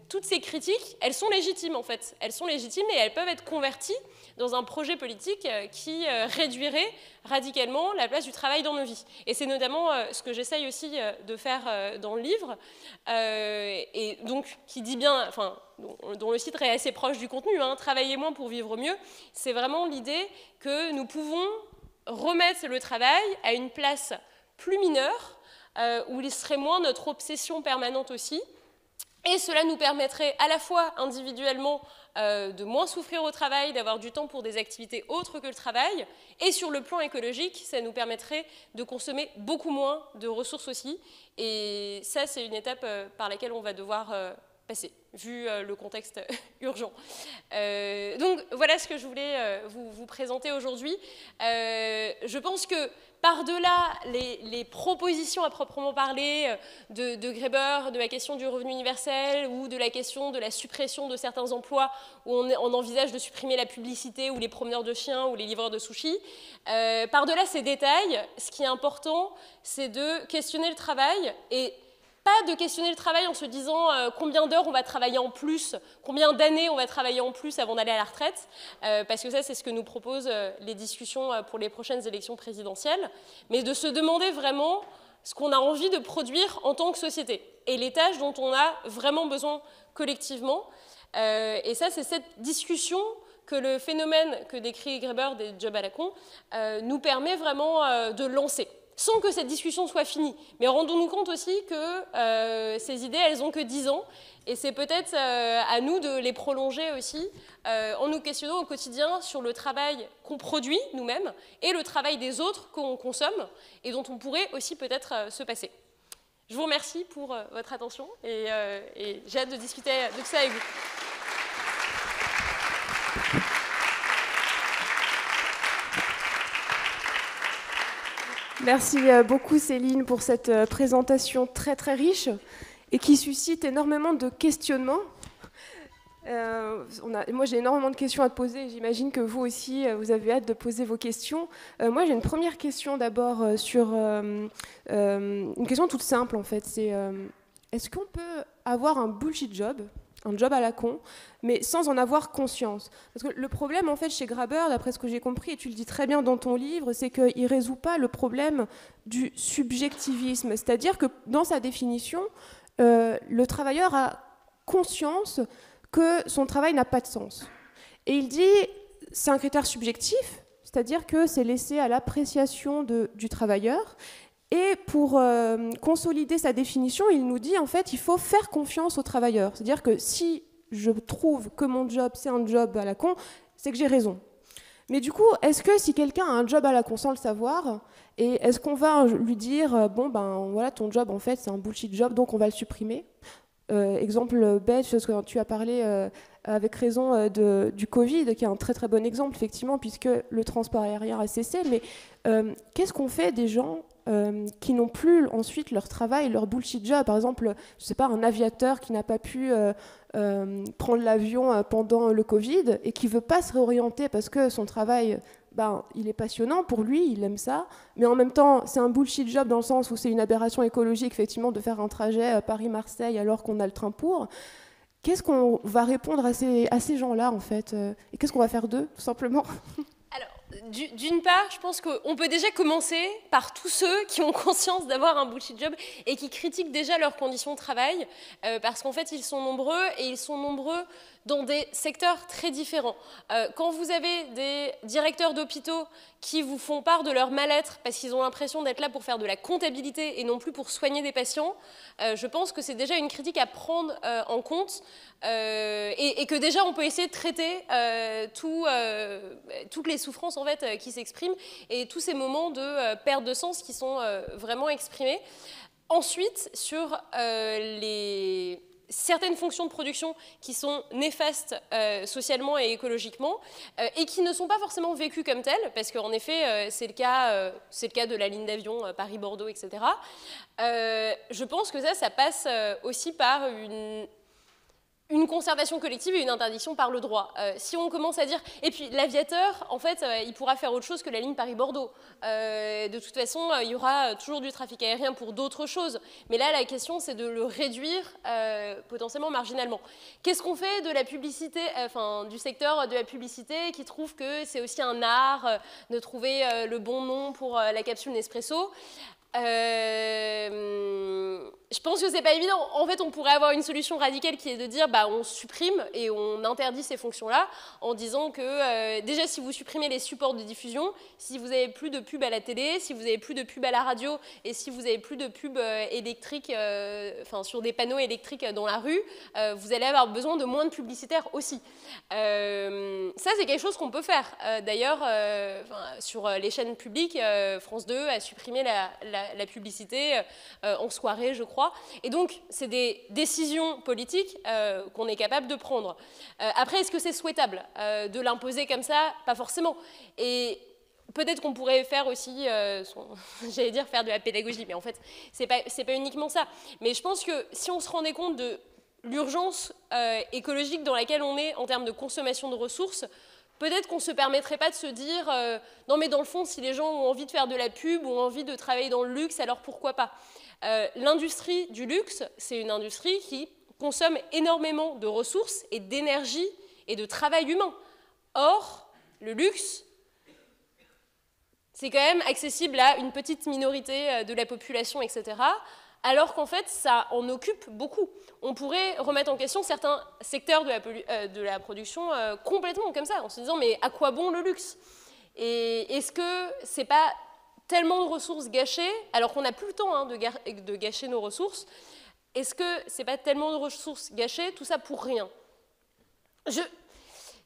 toutes ces critiques, elles sont légitimes en fait. Elles sont légitimes et elles peuvent être converties dans un projet politique qui réduirait radicalement la place du travail dans nos vies. Et c'est notamment ce que j'essaye aussi de faire dans le livre, et donc qui dit bien, enfin, dont le titre est assez proche du contenu, hein, travailler moins pour vivre mieux. C'est vraiment l'idée que nous pouvons remettre le travail à une place plus mineur, où il serait moins notre obsession permanente aussi. Et cela nous permettrait à la fois individuellement de moins souffrir au travail, d'avoir du temps pour des activités autres que le travail, et sur le plan écologique, ça nous permettrait de consommer beaucoup moins de ressources aussi. Et ça, c'est une étape par laquelle on va devoir passer, vu le contexte urgent. Donc voilà ce que je voulais vous présenter aujourd'hui. Je pense que par-delà les propositions à proprement parler de Graeber, de la question du revenu universel ou de la question de la suppression de certains emplois où on envisage de supprimer la publicité ou les promeneurs de chiens ou les livreurs de sushis, par-delà ces détails, ce qui est important, c'est de questionner le travail et pas de questionner le travail en se disant combien d'heures on va travailler en plus, combien d'années on va travailler en plus avant d'aller à la retraite, parce que ça, c'est ce que nous proposent les discussions pour les prochaines élections présidentielles, mais de se demander vraiment ce qu'on a envie de produire en tant que société, et les tâches dont on a vraiment besoin collectivement. Et ça, c'est cette discussion que le phénomène que décrit Graeber des jobs à la con nous permet vraiment de lancer, sans que cette discussion soit finie. Mais rendons-nous compte aussi que ces idées, elles n'ont que 10 ans, et c'est peut-être à nous de les prolonger aussi, en nous questionnant au quotidien sur le travail qu'on produit nous-mêmes, et le travail des autres qu'on consomme, et dont on pourrait aussi peut-être se passer. Je vous remercie pour votre attention, et j'ai hâte de discuter de tout ça avec vous. Merci beaucoup Céline pour cette présentation très très riche et qui suscite énormément de questionnements. Moi j'ai énormément de questions à te poser, j'imagine que vous aussi vous avez hâte de poser vos questions. Moi j'ai une première question d'abord sur une question toute simple en fait, c'est est-ce qu'on peut avoir un bullshit job, un job à la con, mais sans en avoir conscience? Parce que le problème, en fait, chez Graeber, d'après ce que j'ai compris, et tu le dis très bien dans ton livre, c'est qu'il ne résout pas le problème du subjectivisme. C'est-à-dire que, dans sa définition, le travailleur a conscience que son travail n'a pas de sens. Et il dit, c'est un critère subjectif, c'est-à-dire que c'est laissé à l'appréciation du travailleur. Et pour consolider sa définition, il nous dit en fait il faut faire confiance aux travailleurs. C'est-à-dire que si je trouve que mon job c'est un job à la con, c'est que j'ai raison. Mais du coup, est-ce que si quelqu'un a un job à la con sans le savoir, et est-ce qu'on va lui dire bon ben voilà ton job en fait c'est un bullshit job donc on va le supprimer? Exemple bête, parce que tu as parlé avec raison du Covid, qui est un très très bon exemple effectivement puisque le transport aérien a cessé. Mais qu'est-ce qu'on fait des gens qui n'ont plus ensuite leur travail, leur bullshit job? Par exemple, je sais pas, un aviateur qui n'a pas pu prendre l'avion pendant le Covid et qui veut pas se réorienter parce que son travail, il est passionnant pour lui, il aime ça, mais en même temps, c'est un bullshit job dans le sens où c'est une aberration écologique, effectivement, de faire un trajet Paris-Marseille alors qu'on a le train pour. Qu'est-ce qu'on va répondre à ces gens-là, en fait? Et qu'est-ce qu'on va faire d'eux, tout simplement? D'une part, je pense qu'on peut déjà commencer par tous ceux qui ont conscience d'avoir un bullshit job et qui critiquent déjà leurs conditions de travail, parce qu'en fait, ils sont nombreux, et ils sont nombreux dans des secteurs très différents. Quand vous avez des directeurs d'hôpitaux qui vous font part de leur mal-être parce qu'ils ont l'impression d'être là pour faire de la comptabilité et non plus pour soigner des patients, je pense que c'est déjà une critique à prendre en compte, et que déjà on peut essayer de traiter toutes les souffrances en fait, qui s'expriment, et tous ces moments de perte de sens qui sont vraiment exprimés. Ensuite, sur certaines fonctions de production qui sont néfastes socialement et écologiquement, et qui ne sont pas forcément vécues comme telles, parce qu'en effet, c'est le cas de la ligne d'avion Paris-Bordeaux, etc. Je pense que ça passe aussi par une conservation collective et une interdiction par le droit. Si on commence à dire... Et puis l'aviateur, en fait, il pourra faire autre chose que la ligne Paris-Bordeaux. De toute façon, il y aura toujours du trafic aérien pour d'autres choses. Mais là, la question, c'est de le réduire potentiellement marginalement. Qu'est-ce qu'on fait de la publicité, du secteur de la publicité, qui trouve que c'est aussi un art de trouver le bon nom pour la capsule Nespresso? Je pense que c'est pas évident. En fait, on pourrait avoir une solution radicale qui est de dire on supprime et on interdit ces fonctions-là, en disant que déjà, si vous supprimez les supports de diffusion, si vous n'avez plus de pub à la télé, si vous n'avez plus de pub à la radio, et si vous n'avez plus de pub électrique, sur des panneaux électriques dans la rue, vous allez avoir besoin de moins de publicitaires aussi. Ça, c'est quelque chose qu'on peut faire. D'ailleurs, sur les chaînes publiques, France 2 a supprimé la publicité en soirée, je crois. Et donc, c'est des décisions politiques qu'on est capable de prendre. Après, est-ce que c'est souhaitable de l'imposer comme ça? Pas forcément. Et peut-être qu'on pourrait faire aussi, j'allais dire faire de la pédagogie, mais en fait, c'est pas uniquement ça. Mais je pense que si on se rendait compte de l'urgence écologique dans laquelle on est en termes de consommation de ressources, peut-être qu'on ne se permettrait pas de se dire non mais dans le fond, si les gens ont envie de faire de la pub ou ont envie de travailler dans le luxe, alors pourquoi pas? L'industrie du luxe, c'est une industrie qui consomme énormément de ressources et d'énergie et de travail humain. Or, le luxe, c'est quand même accessible à une petite minorité de la population, etc., alors qu'en fait, ça en occupe beaucoup. On pourrait remettre en question certains secteurs de la production complètement comme ça, en se disant, mais à quoi bon le luxe? Et est-ce que c'est pas tellement de ressources gâchées, alors qu'on n'a plus le temps hein, de gâcher nos ressources, est-ce que c'est pas tellement de ressources gâchées, tout ça pour rien?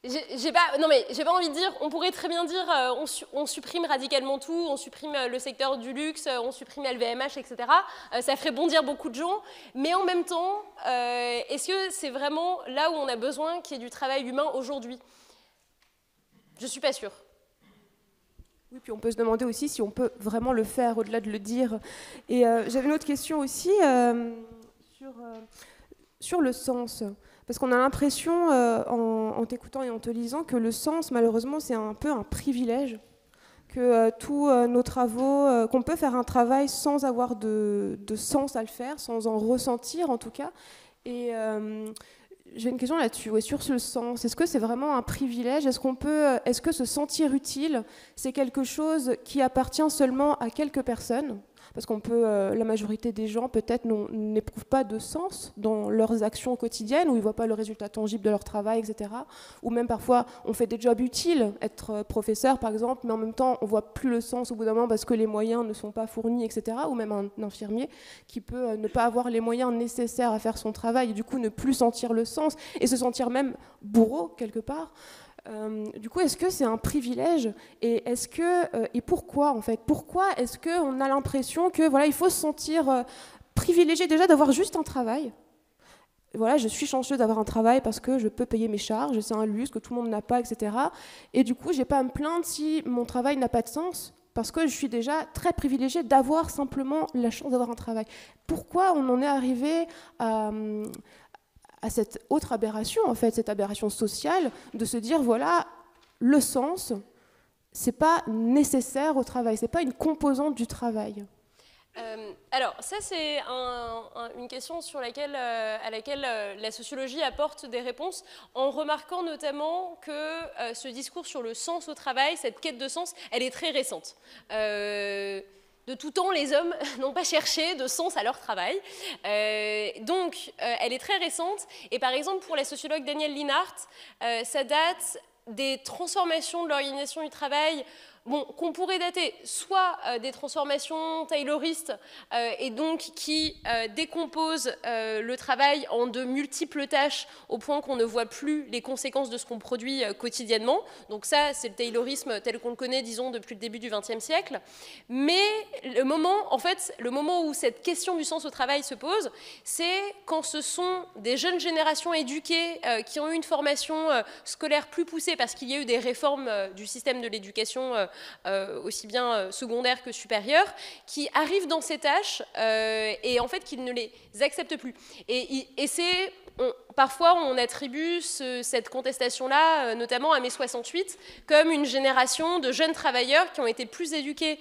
J'ai pas envie de dire, on pourrait très bien dire on supprime radicalement tout, on supprime le secteur du luxe, on supprime LVMH, etc. Ça ferait bondir beaucoup de gens, mais en même temps, est-ce que c'est vraiment là où on a besoin qu'il y ait du travail humain aujourd'hui? Je suis pas sûre. Oui, puis on peut se demander aussi si on peut vraiment le faire au-delà de le dire. Et j'avais une autre question aussi sur le sens. Parce qu'on a l'impression, en t'écoutant et en te lisant, que le sens, malheureusement, c'est un peu un privilège. Que tous nos travaux, qu'on peut faire un travail sans avoir de sens à le faire, sans en ressentir en tout cas. Et j'ai une question là-dessus, ouais, sur ce sens. Est-ce que c'est vraiment un privilège? Est-ce que se sentir utile, c'est quelque chose qui appartient seulement à quelques personnes? Parce la majorité des gens peut-être n'éprouvent pas de sens dans leurs actions quotidiennes, ou ils ne voient pas le résultat tangible de leur travail, etc. Ou même parfois, on fait des jobs utiles, être professeur par exemple, mais en même temps, on ne voit plus le sens au bout d'un moment parce que les moyens ne sont pas fournis, etc. Ou même un infirmier qui peut ne pas avoir les moyens nécessaires à faire son travail, et du coup ne plus sentir le sens, et se sentir même bourreau quelque part. Du coup, est-ce que c'est un privilège et pourquoi en fait? Pourquoi est-ce qu'on a l'impression que voilà, il faut se sentir privilégié déjà d'avoir juste un travail? Voilà, je suis chanceuse d'avoir un travail parce que je peux payer mes charges, c'est un luxe que tout le monde n'a pas, etc. Et du coup, j'ai pas à me plaindre si mon travail n'a pas de sens, parce que je suis déjà très privilégiée d'avoir simplement la chance d'avoir un travail. Pourquoi on en est arrivé à cette autre aberration, en fait, cette aberration sociale, de se dire, voilà, le sens, c'est pas nécessaire au travail, c'est pas une composante du travail. Alors, ça, c'est une question à laquelle la sociologie apporte des réponses, en remarquant notamment que ce discours sur le sens au travail, cette quête de sens, elle est très récente. De tout temps, les hommes n'ont pas cherché de sens à leur travail. Donc, elle est très récente. Et par exemple, pour la sociologue Danielle Linhart, ça date des transformations de l'organisation du travail, qu'on pourrait dater soit des transformations tayloristes et donc qui décomposent le travail en de multiples tâches au point qu'on ne voit plus les conséquences de ce qu'on produit quotidiennement. Donc ça, c'est le taylorisme tel qu'on le connaît, disons, depuis le début du XXe siècle. Mais le moment où cette question du sens au travail se pose, c'est quand ce sont des jeunes générations éduquées qui ont eu une formation scolaire plus poussée parce qu'il y a eu des réformes du système de l'éducation aussi bien secondaire que supérieure, qui arrivent dans ces tâches et en fait qu'ils ne les acceptent plus. Et parfois, on attribue cette contestation-là, notamment à mai 68, comme une génération de jeunes travailleurs qui ont été plus éduqués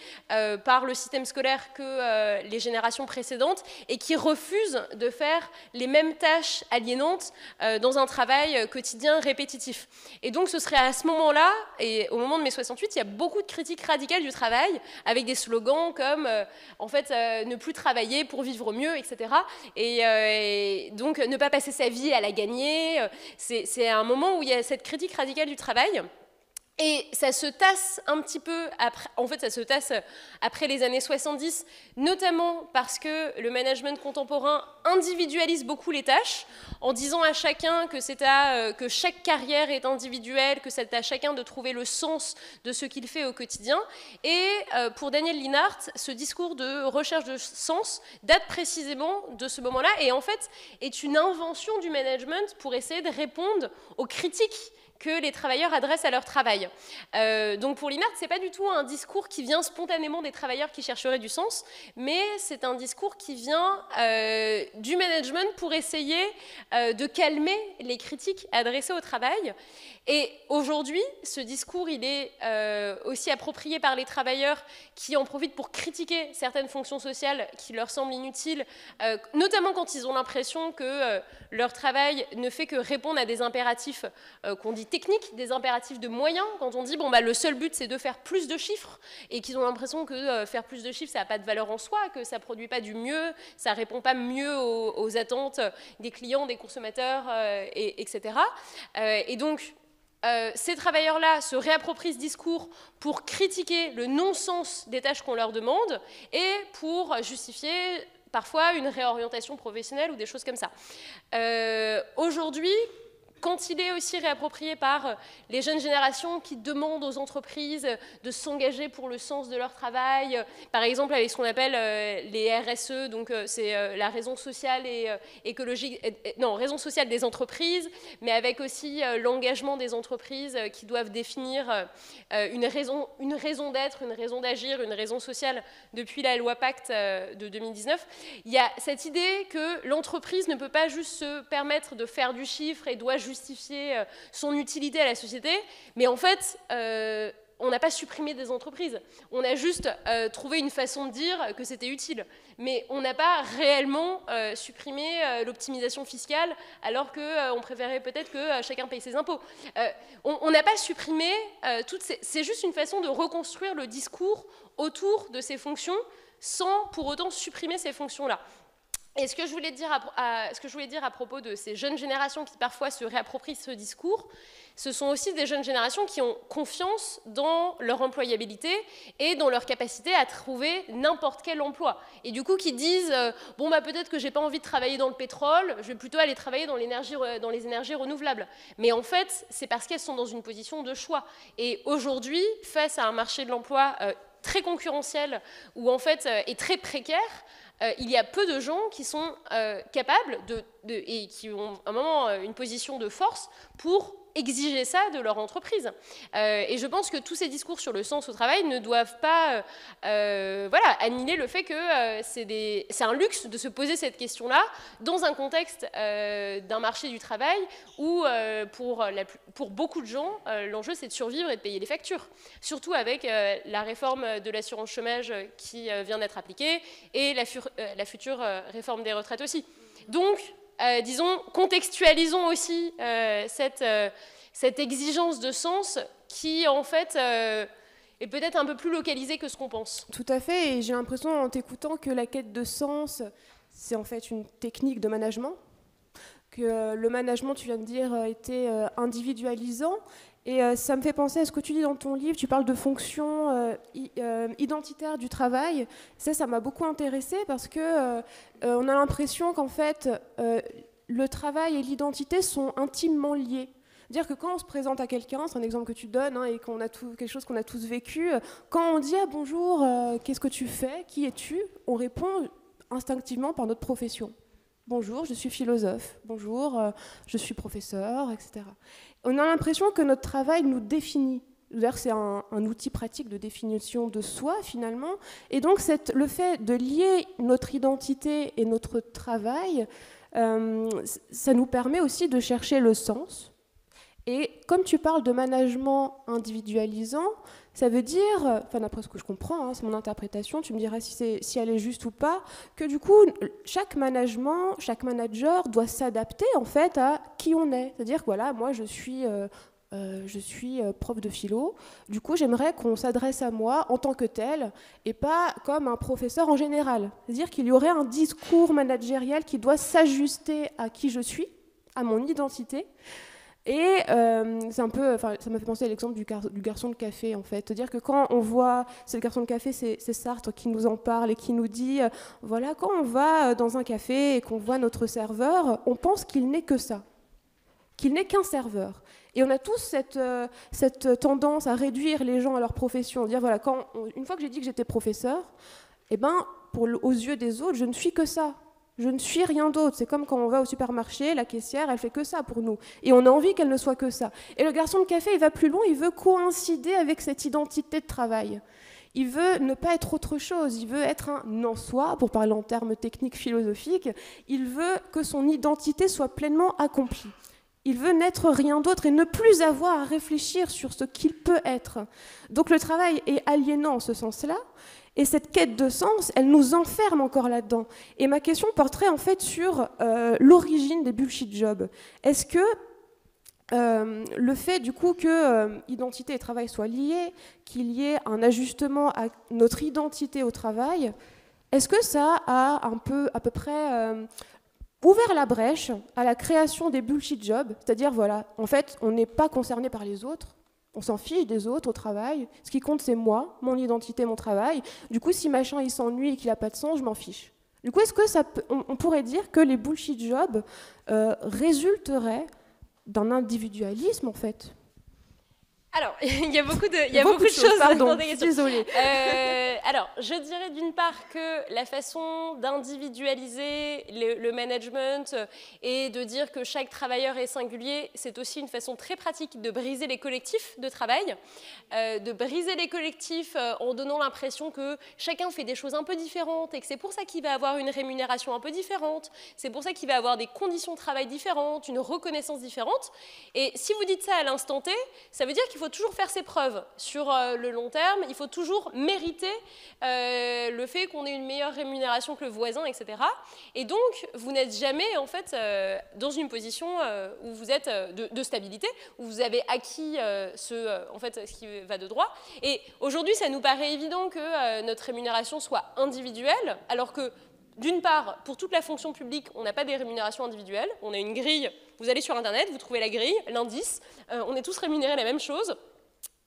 par le système scolaire que les générations précédentes et qui refusent de faire les mêmes tâches aliénantes dans un travail quotidien répétitif. Et donc, ce serait à ce moment-là, et au moment de mai 68, il y a beaucoup de critiques radicales du travail, avec des slogans comme en fait, ne plus travailler pour vivre mieux, etc. Et donc, ne pas passer sa vie à la gagner. C'est un moment où il y a cette critique radicale du travail. Et ça se tasse un petit peu après, en fait ça se tasse après les années 70, notamment parce que le management contemporain individualise beaucoup les tâches, en disant à chacun que chaque carrière est individuelle, que c'est à chacun de trouver le sens de ce qu'il fait au quotidien. Et pour Danielle Linhart, ce discours de recherche de sens date précisément de ce moment-là, et en fait est une invention du management pour essayer de répondre aux critiques que les travailleurs adressent à leur travail. Donc pour Linhart, ce n'est pas du tout un discours qui vient spontanément des travailleurs qui chercheraient du sens, mais c'est un discours qui vient du management pour essayer de calmer les critiques adressées au travail. Et aujourd'hui, ce discours, il est aussi approprié par les travailleurs qui en profitent pour critiquer certaines fonctions sociales qui leur semblent inutiles, notamment quand ils ont l'impression que leur travail ne fait que répondre à des impératifs qu'on dit techniques, des impératifs de moyens. Quand on dit bon, bah, le seul but, c'est de faire plus de chiffres, et qu'ils ont l'impression que faire plus de chiffres, ça n'a pas de valeur en soi, que ça ne produit pas du mieux, ça ne répond pas mieux aux attentes des clients, des consommateurs, etc. Et donc, ces travailleurs-là se réapproprient ce discours pour critiquer le non-sens des tâches qu'on leur demande et pour justifier parfois une réorientation professionnelle ou des choses comme ça. Aujourd'hui, quand il est aussi réapproprié par les jeunes générations qui demandent aux entreprises de s'engager pour le sens de leur travail, par exemple avec ce qu'on appelle les RSE, donc c'est la raison sociale et écologique, non, raison sociale des entreprises, mais avec aussi l'engagement des entreprises qui doivent définir une raison d'être, une raison d'agir, une raison sociale depuis la loi Pacte de 2019. Il y a cette idée que l'entreprise ne peut pas juste se permettre de faire du chiffre et doit justifier son utilité à la société, mais en fait, on n'a pas supprimé des entreprises. On a juste trouvé une façon de dire que c'était utile. Mais on n'a pas réellement supprimé l'optimisation fiscale, alors qu'on préférait peut-être que chacun paye ses impôts. On n'a pas supprimé c'est juste une façon de reconstruire le discours autour de ces fonctions sans pour autant supprimer ces fonctions-là. Et ce que je voulais dire à propos de ces jeunes générations qui parfois se réapproprient ce discours, ce sont aussi des jeunes générations qui ont confiance dans leur employabilité et dans leur capacité à trouver n'importe quel emploi. Et du coup, qui disent bon, bah, peut-être que je n'ai pas envie de travailler dans le pétrole, je vais plutôt aller travailler dans les énergies renouvelables. Mais en fait, c'est parce qu'elles sont dans une position de choix. Et aujourd'hui, face à un marché de l'emploi très concurrentiel ou en fait est très précaire, il y a peu de gens qui sont capables et qui ont à un moment une position de force pour exiger ça de leur entreprise. Et je pense que tous ces discours sur le sens au travail ne doivent pas annihiler le fait que c'est un luxe de se poser cette question-là dans un contexte d'un marché du travail où pour beaucoup de gens, l'enjeu c'est de survivre et de payer les factures. Surtout avec la réforme de l'assurance chômage qui vient d'être appliquée et la future réforme des retraites aussi. Donc, disons, contextualisons aussi cette exigence de sens qui, en fait, est peut-être un peu plus localisée que ce qu'on pense. Tout à fait, et j'ai l'impression, en t'écoutant, que la quête de sens, c'est en fait une technique de management, que le management, tu viens de dire, était individualisant. Et ça me fait penser à ce que tu dis dans ton livre, tu parles de fonctions identitaires du travail. Ça m'a beaucoup intéressée parce que on a l'impression qu'en fait, le travail et l'identité sont intimement liés. Dire que quand on se présente à quelqu'un, c'est un exemple que tu donnes, hein, et qu'on a quelque chose qu'on a tous vécu, quand on dit ah, bonjour, qu'est-ce que tu fais, qui es-tu, on répond instinctivement par notre profession. Bonjour, je suis philosophe. Bonjour, je suis professeur, etc. On a l'impression que notre travail nous définit. D'ailleurs, c'est un outil pratique de définition de soi, finalement. Et donc, le fait de lier notre identité et notre travail, ça nous permet aussi de chercher le sens. Et comme tu parles de management individualisant, ça veut dire, enfin d'après ce que je comprends, hein, c'est mon interprétation, tu me diras si elle est juste ou pas, que du coup, chaque manager doit s'adapter en fait à qui on est. C'est-à-dire que voilà, moi je suis prof de philo, du coup j'aimerais qu'on s'adresse à moi en tant que tel et pas comme un professeur en général. C'est-à-dire qu'il y aurait un discours managérial qui doit s'ajuster à qui je suis, à mon identité. Et c'est un peu, ça m'a fait penser à l'exemple du garçon de café, en fait. C'est-à-dire que quand on voit, c'est le garçon de café, c'est Sartre qui nous en parle et qui nous dit, voilà, quand on va dans un café et qu'on voit notre serveur, on pense qu'il n'est que ça, qu'il n'est qu'un serveur. Et on a tous cette tendance à réduire les gens à leur profession, dire, voilà, une fois que j'ai dit que j'étais professeur, eh ben, aux yeux des autres, je ne suis que ça. Je ne suis rien d'autre. C'est comme quand on va au supermarché, la caissière, elle fait que ça pour nous. Et on a envie qu'elle ne soit que ça. Et le garçon de café, il va plus loin, il veut coïncider avec cette identité de travail. Il veut ne pas être autre chose, il veut être un en soi, pour parler en termes techniques philosophiques, il veut que son identité soit pleinement accomplie. Il veut n'être rien d'autre et ne plus avoir à réfléchir sur ce qu'il peut être. Donc le travail est aliénant en ce sens-là, et cette quête de sens, elle nous enferme encore là-dedans. Et ma question porterait en fait sur l'origine des bullshit jobs. Est-ce que le fait du coup que identité et travail soient liés, qu'il y ait un ajustement à notre identité au travail, est-ce que ça a un peu, à peu près, ouvert la brèche à la création des bullshit jobs, c'est-à-dire, voilà, en fait, on n'est pas concerné par les autres, on s'en fiche des autres au travail, ce qui compte c'est moi, mon identité, mon travail, du coup, si machin il s'ennuie et qu'il n'a pas de sens, je m'en fiche. Du coup, est-ce que on pourrait dire que les bullshit jobs résulteraient d'un individualisme, en fait? Alors, il y a beaucoup de choses pardon, dans tes questions. Désolée. Alors, je dirais d'une part que la façon d'individualiser le management et de dire que chaque travailleur est singulier, c'est aussi une façon très pratique de briser les collectifs de travail, de briser les collectifs en donnant l'impression que chacun fait des choses un peu différentes et que c'est pour ça qu'il va avoir une rémunération un peu différente, c'est pour ça qu'il va avoir des conditions de travail différentes, une reconnaissance différente. Et si vous dites ça à l'instant T, ça veut dire qu'il faut toujours faire ses preuves sur le long terme, il faut toujours mériter le fait qu'on ait une meilleure rémunération que le voisin, etc. Et donc, vous n'êtes jamais en fait dans une position où vous êtes de stabilité, où vous avez acquis en fait, ce qui va de droit. Et aujourd'hui, ça nous paraît évident que notre rémunération soit individuelle, alors que d'une part, pour toute la fonction publique, on n'a pas des rémunérations individuelles. On a une grille, vous allez sur Internet, vous trouvez la grille, l'indice, on est tous rémunérés la même chose.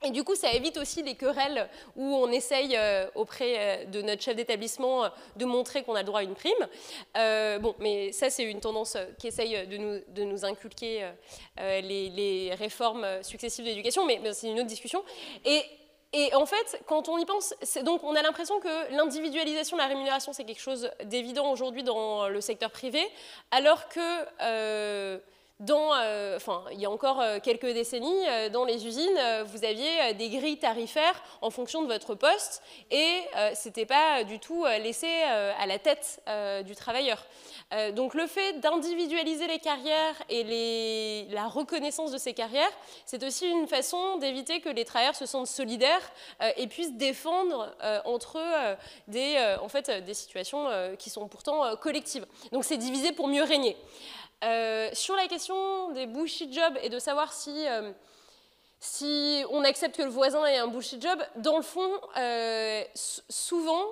Et du coup, ça évite aussi les querelles où on essaye auprès de notre chef d'établissement de montrer qu'on a le droit à une prime. Bon, mais ça, c'est une tendance qui essaye de nous inculquer les réformes successives de l'éducation, mais c'est une autre discussion. Et en fait, quand on y pense, donc on a l'impression que l'individualisation de la rémunération, c'est quelque chose d'évident aujourd'hui dans le secteur privé, alors que il y a encore quelques décennies, dans les usines, vous aviez des grilles tarifaires en fonction de votre poste et ce n'était pas du tout laissé à la tête du travailleur. Donc le fait d'individualiser les carrières et la reconnaissance de ces carrières, c'est aussi une façon d'éviter que les travailleurs se sentent solidaires et puissent défendre entre eux des situations qui sont pourtant collectives. Donc c'est divisé pour mieux régner. Sur la question des bullshit jobs et de savoir si on accepte que le voisin ait un bullshit job, dans le fond, souvent,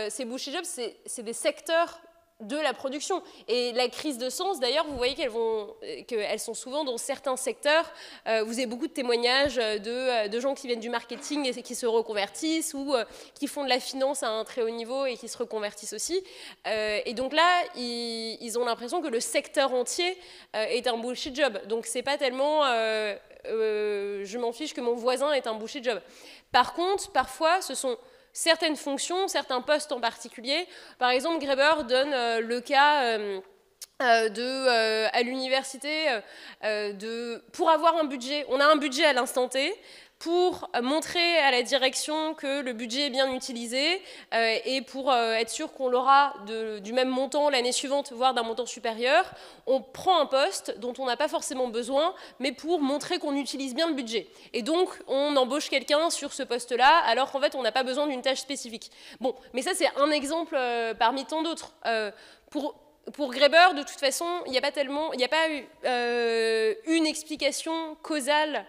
ces bullshit jobs, c'est des secteurs de la production. Et la crise de sens, d'ailleurs, vous voyez qu'elles sont souvent dans certains secteurs. Vous avez beaucoup de témoignages de gens qui viennent du marketing et qui se reconvertissent ou qui font de la finance à un très haut niveau et qui se reconvertissent aussi. Et donc là, ils ont l'impression que le secteur entier est un bullshit job. Donc c'est pas tellement je m'en fiche que mon voisin est un bullshit job. Par contre, parfois, ce sont certaines fonctions, certains postes en particulier. Par exemple, Graeber donne le cas à l'université pour avoir un budget. On a un budget à l'instant T pour montrer à la direction que le budget est bien utilisé et pour être sûr qu'on l'aura du même montant l'année suivante, voire d'un montant supérieur, on prend un poste dont on n'a pas forcément besoin, mais pour montrer qu'on utilise bien le budget. Et donc, on embauche quelqu'un sur ce poste-là, alors qu'en fait, on n'a pas besoin d'une tâche spécifique. Bon, mais ça, c'est un exemple parmi tant d'autres. Pour Graeber, de toute façon, il n'y a pas eu une explication causale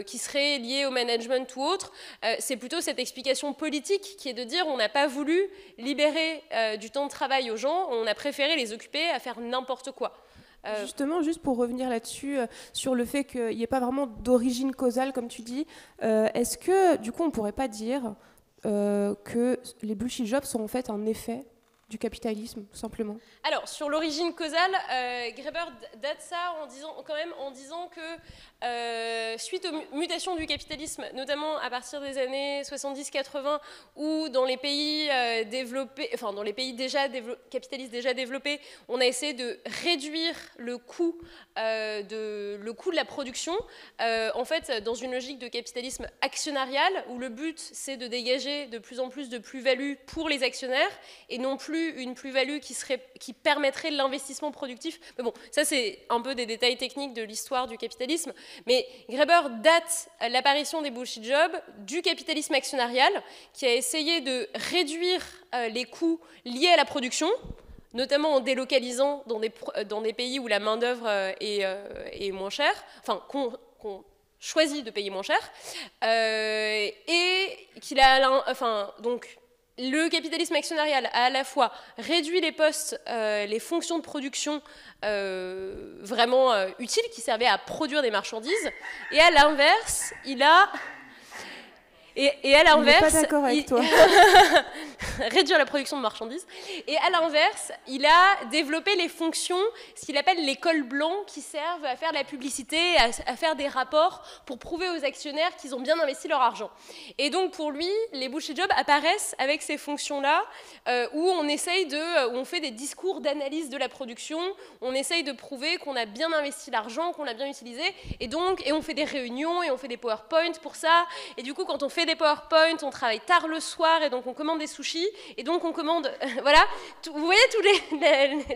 qui serait liée au management ou autre. C'est plutôt cette explication politique qui est de dire on n'a pas voulu libérer du temps de travail aux gens, on a préféré les occuper à faire n'importe quoi. Justement, juste pour revenir là-dessus, sur le fait qu'il n'y ait pas vraiment d'origine causale, comme tu dis, est-ce que, du coup, on ne pourrait pas dire que les bullshit jobs sont en fait un effet du capitalisme, tout simplement? Alors, sur l'origine causale, Graeber date ça en disant que suite aux mutations du capitalisme, notamment à partir des années 70-80, ou dans les pays développés, enfin dans les pays capitalistes déjà développés, on a essayé de réduire le coût de la production, en fait, dans une logique de capitalisme actionnarial, où le but, c'est de dégager de plus en plus de plus-value pour les actionnaires, et non plus une plus-value qui permettrait l'investissement productif. Mais bon, ça, c'est un peu des détails techniques de l'histoire du capitalisme. Mais Graeber date l'apparition des bullshit jobs du capitalisme actionnarial, qui a essayé de réduire les coûts liés à la production, notamment en délocalisant dans des pays où la main-d'œuvre est moins chère, enfin, qu'on choisit de payer moins cher, et qu'il a, donc, le capitalisme actionnarial a à la fois réduit les postes, les fonctions de production vraiment utiles qui servaient à produire des marchandises, et à l'inverse, il a... Et à l'inverse, pas d'accord avec toi. réduire la production de marchandises. Et à l'inverse, il a développé les fonctions, ce qu'il appelle les cols blancs, qui servent à faire de la publicité, à faire des rapports pour prouver aux actionnaires qu'ils ont bien investi leur argent. Et donc pour lui, les bullshit jobs apparaissent avec ces fonctions-là, où on fait des discours d'analyse de la production, on essaye de prouver qu'on a bien investi l'argent, qu'on l'a bien utilisé, et on fait des réunions et on fait des PowerPoint pour ça. Et du coup, quand on fait des PowerPoint, on travaille tard le soir et donc on commande des sushis et donc on commande, voilà, vous voyez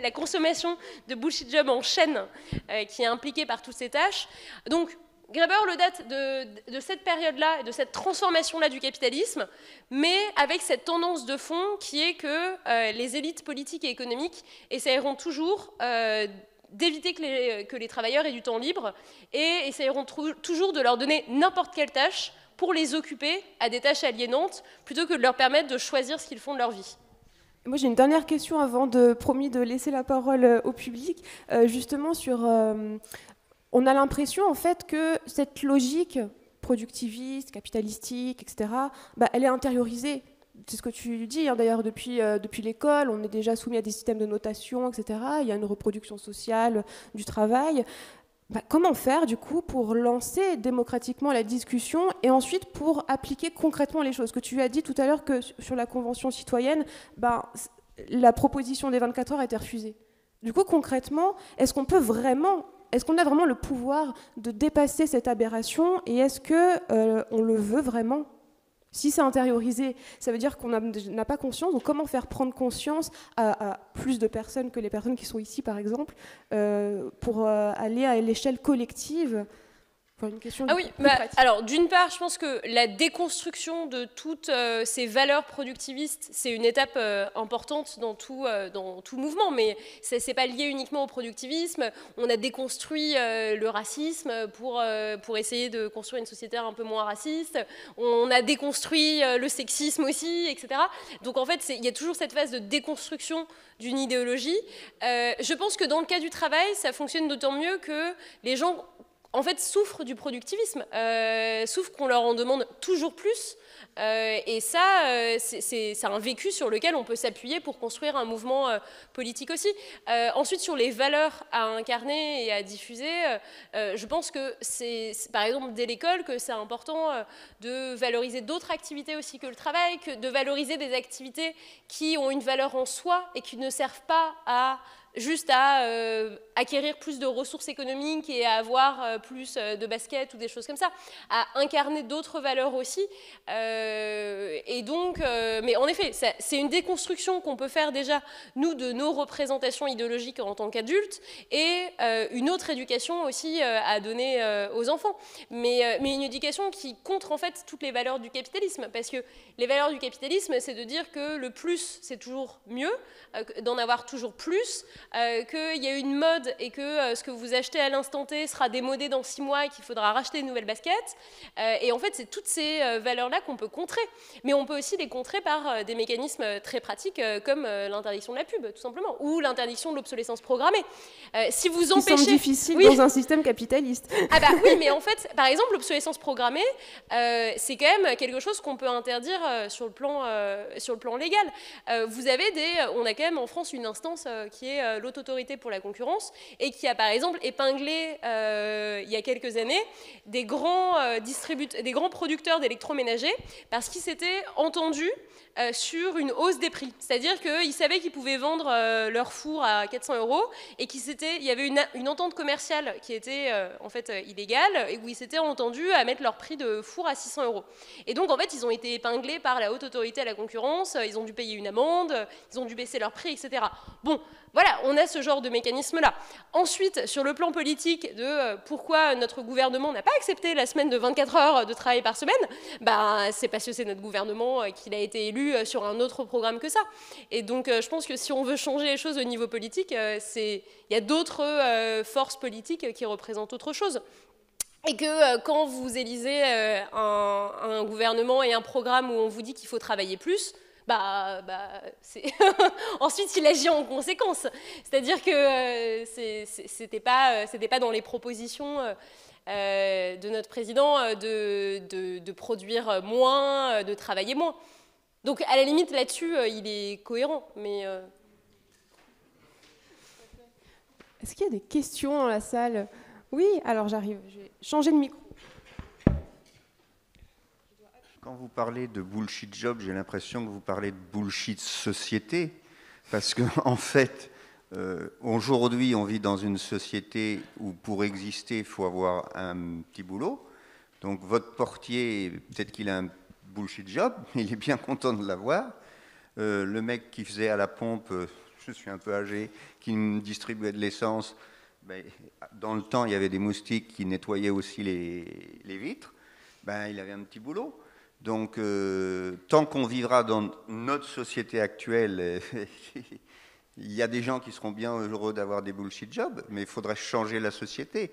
la consommation de bullshit job en chaîne qui est impliquée par toutes ces tâches. Donc Graeber le date de cette période-là et de cette transformation-là du capitalisme, mais avec cette tendance de fond qui est que les élites politiques et économiques essayeront toujours d'éviter que les travailleurs aient du temps libre et essayeront toujours de leur donner n'importe quelle tâche pour les occuper à des tâches aliénantes, plutôt que de leur permettre de choisir ce qu'ils font de leur vie. Moi, j'ai une dernière question avant promis de laisser la parole au public, justement sur... on a l'impression, en fait, que cette logique productiviste, capitalistique, etc., elle est intériorisée. C'est ce que tu dis, hein, d'ailleurs, depuis l'école, on est déjà soumis à des systèmes de notation, etc. Il y a une reproduction sociale du travail. Comment faire, du coup, pour lancer démocratiquement la discussion et ensuite pour appliquer concrètement les choses? Que tu as dit tout à l'heure que sur la Convention citoyenne, la proposition des 24 heures a été refusée. Du coup, concrètement, est-ce qu'on a vraiment le pouvoir de dépasser cette aberration et est-ce qu'on le veut vraiment? Si c'est intériorisé, ça veut dire qu'on n'a pas conscience. Donc comment faire prendre conscience à plus de personnes que les personnes qui sont ici, par exemple, pour aller à l'échelle collective? Enfin, une question alors d'une part, je pense que la déconstruction de toutes ces valeurs productivistes, c'est une étape importante dans tout mouvement, mais c'est pas lié uniquement au productivisme. On a déconstruit le racisme pour essayer de construire une société un peu moins raciste. On a déconstruit le sexisme aussi, etc. Donc en fait, il y a toujours cette phase de déconstruction d'une idéologie. Je pense que dans le cas du travail, ça fonctionne d'autant mieux que les gens en fait, souffrent du productivisme, souffrent qu'on leur en demande toujours plus. Et ça, c'est un vécu sur lequel on peut s'appuyer pour construire un mouvement politique aussi. Ensuite, sur les valeurs à incarner et à diffuser, je pense que c'est, par exemple, dès l'école, que c'est important de valoriser d'autres activités aussi que le travail, de valoriser des activités qui ont une valeur en soi et qui ne servent pas juste à acquérir plus de ressources économiques et à avoir plus de basket ou des choses comme ça, à incarner d'autres valeurs aussi. Et donc, mais en effet, c'est une déconstruction qu'on peut faire déjà, nous, de nos représentations idéologiques en tant qu'adultes, et une autre éducation aussi à donner aux enfants. Mais une éducation qui contre en fait toutes les valeurs du capitalisme, parce que les valeurs du capitalisme, c'est de dire que le plus, c'est toujours mieux, d'en avoir toujours plus, qu'il y a une mode et que ce que vous achetez à l'instant T sera démodé dans 6 mois et qu'il faudra racheter une nouvelle basket. Et en fait, c'est toutes ces valeurs-là qu'on qu'on peut contrer. Mais on peut aussi les contrer par des mécanismes très pratiques comme l'interdiction de la pub, tout simplement, ou l'interdiction de l'obsolescence programmée. Si vous empêchez... Qui sont difficiles dans un système capitaliste. Ah bah oui, mais en fait, par exemple, l'obsolescence programmée, c'est quand même quelque chose qu'on peut interdire sur le plan légal. On a quand même en France une instance qui est l'Haute-Autorité pour la concurrence et qui a par exemple épinglé il y a quelques années des grands producteurs d'électroménagers parce qu'ils s'étaient entendus sur une hausse des prix. C'est-à-dire qu'ils savaient qu'ils pouvaient vendre leur four à 400 € et qu'il y avait une entente commerciale qui était en fait illégale et où ils s'étaient entendus à mettre leur prix de four à 600 €. Et donc en fait ils ont été épinglés par la Haute Autorité à la concurrence, ils ont dû payer une amende, ils ont dû baisser leur prix, etc. Bon, voilà, on a ce genre de mécanisme-là. Ensuite, sur le plan politique de pourquoi notre gouvernement n'a pas accepté la semaine de 24 heures de travail par semaine, bah, c'est parce que c'est notre gouvernement qu'il a été élu sur un autre programme que ça. Et donc, je pense que si on veut changer les choses au niveau politique, il y a d'autres forces politiques qui représentent autre chose. Et que quand vous élisez un gouvernement et un programme où on vous dit qu'il faut travailler plus, ensuite il agit en conséquence. C'est-à-dire que c'était pas dans les propositions de notre président de produire moins, de travailler moins. Donc à la limite là-dessus, il est cohérent. Mais est-ce qu'il y a des questions dans la salle? Oui, alors j'arrive. Je vais changer de micro. Quand vous parlez de bullshit job, j'ai l'impression que vous parlez de bullshit société, parce qu'en fait, aujourd'hui, on vit dans une société où pour exister, il faut avoir un petit boulot. Donc votre portier, peut-être qu'il a un bullshit job, mais il est bien content de l'avoir. Le mec qui faisait à la pompe, je suis un peu âgé, qui me distribuait de l'essence, ben, dans le temps, il y avait des moustiques qui nettoyaient aussi les vitres. Ben, il avait un petit boulot. Donc, tant qu'on vivra dans notre société actuelle, il y a des gens qui seront bien heureux d'avoir des bullshit jobs, mais il faudrait changer la société.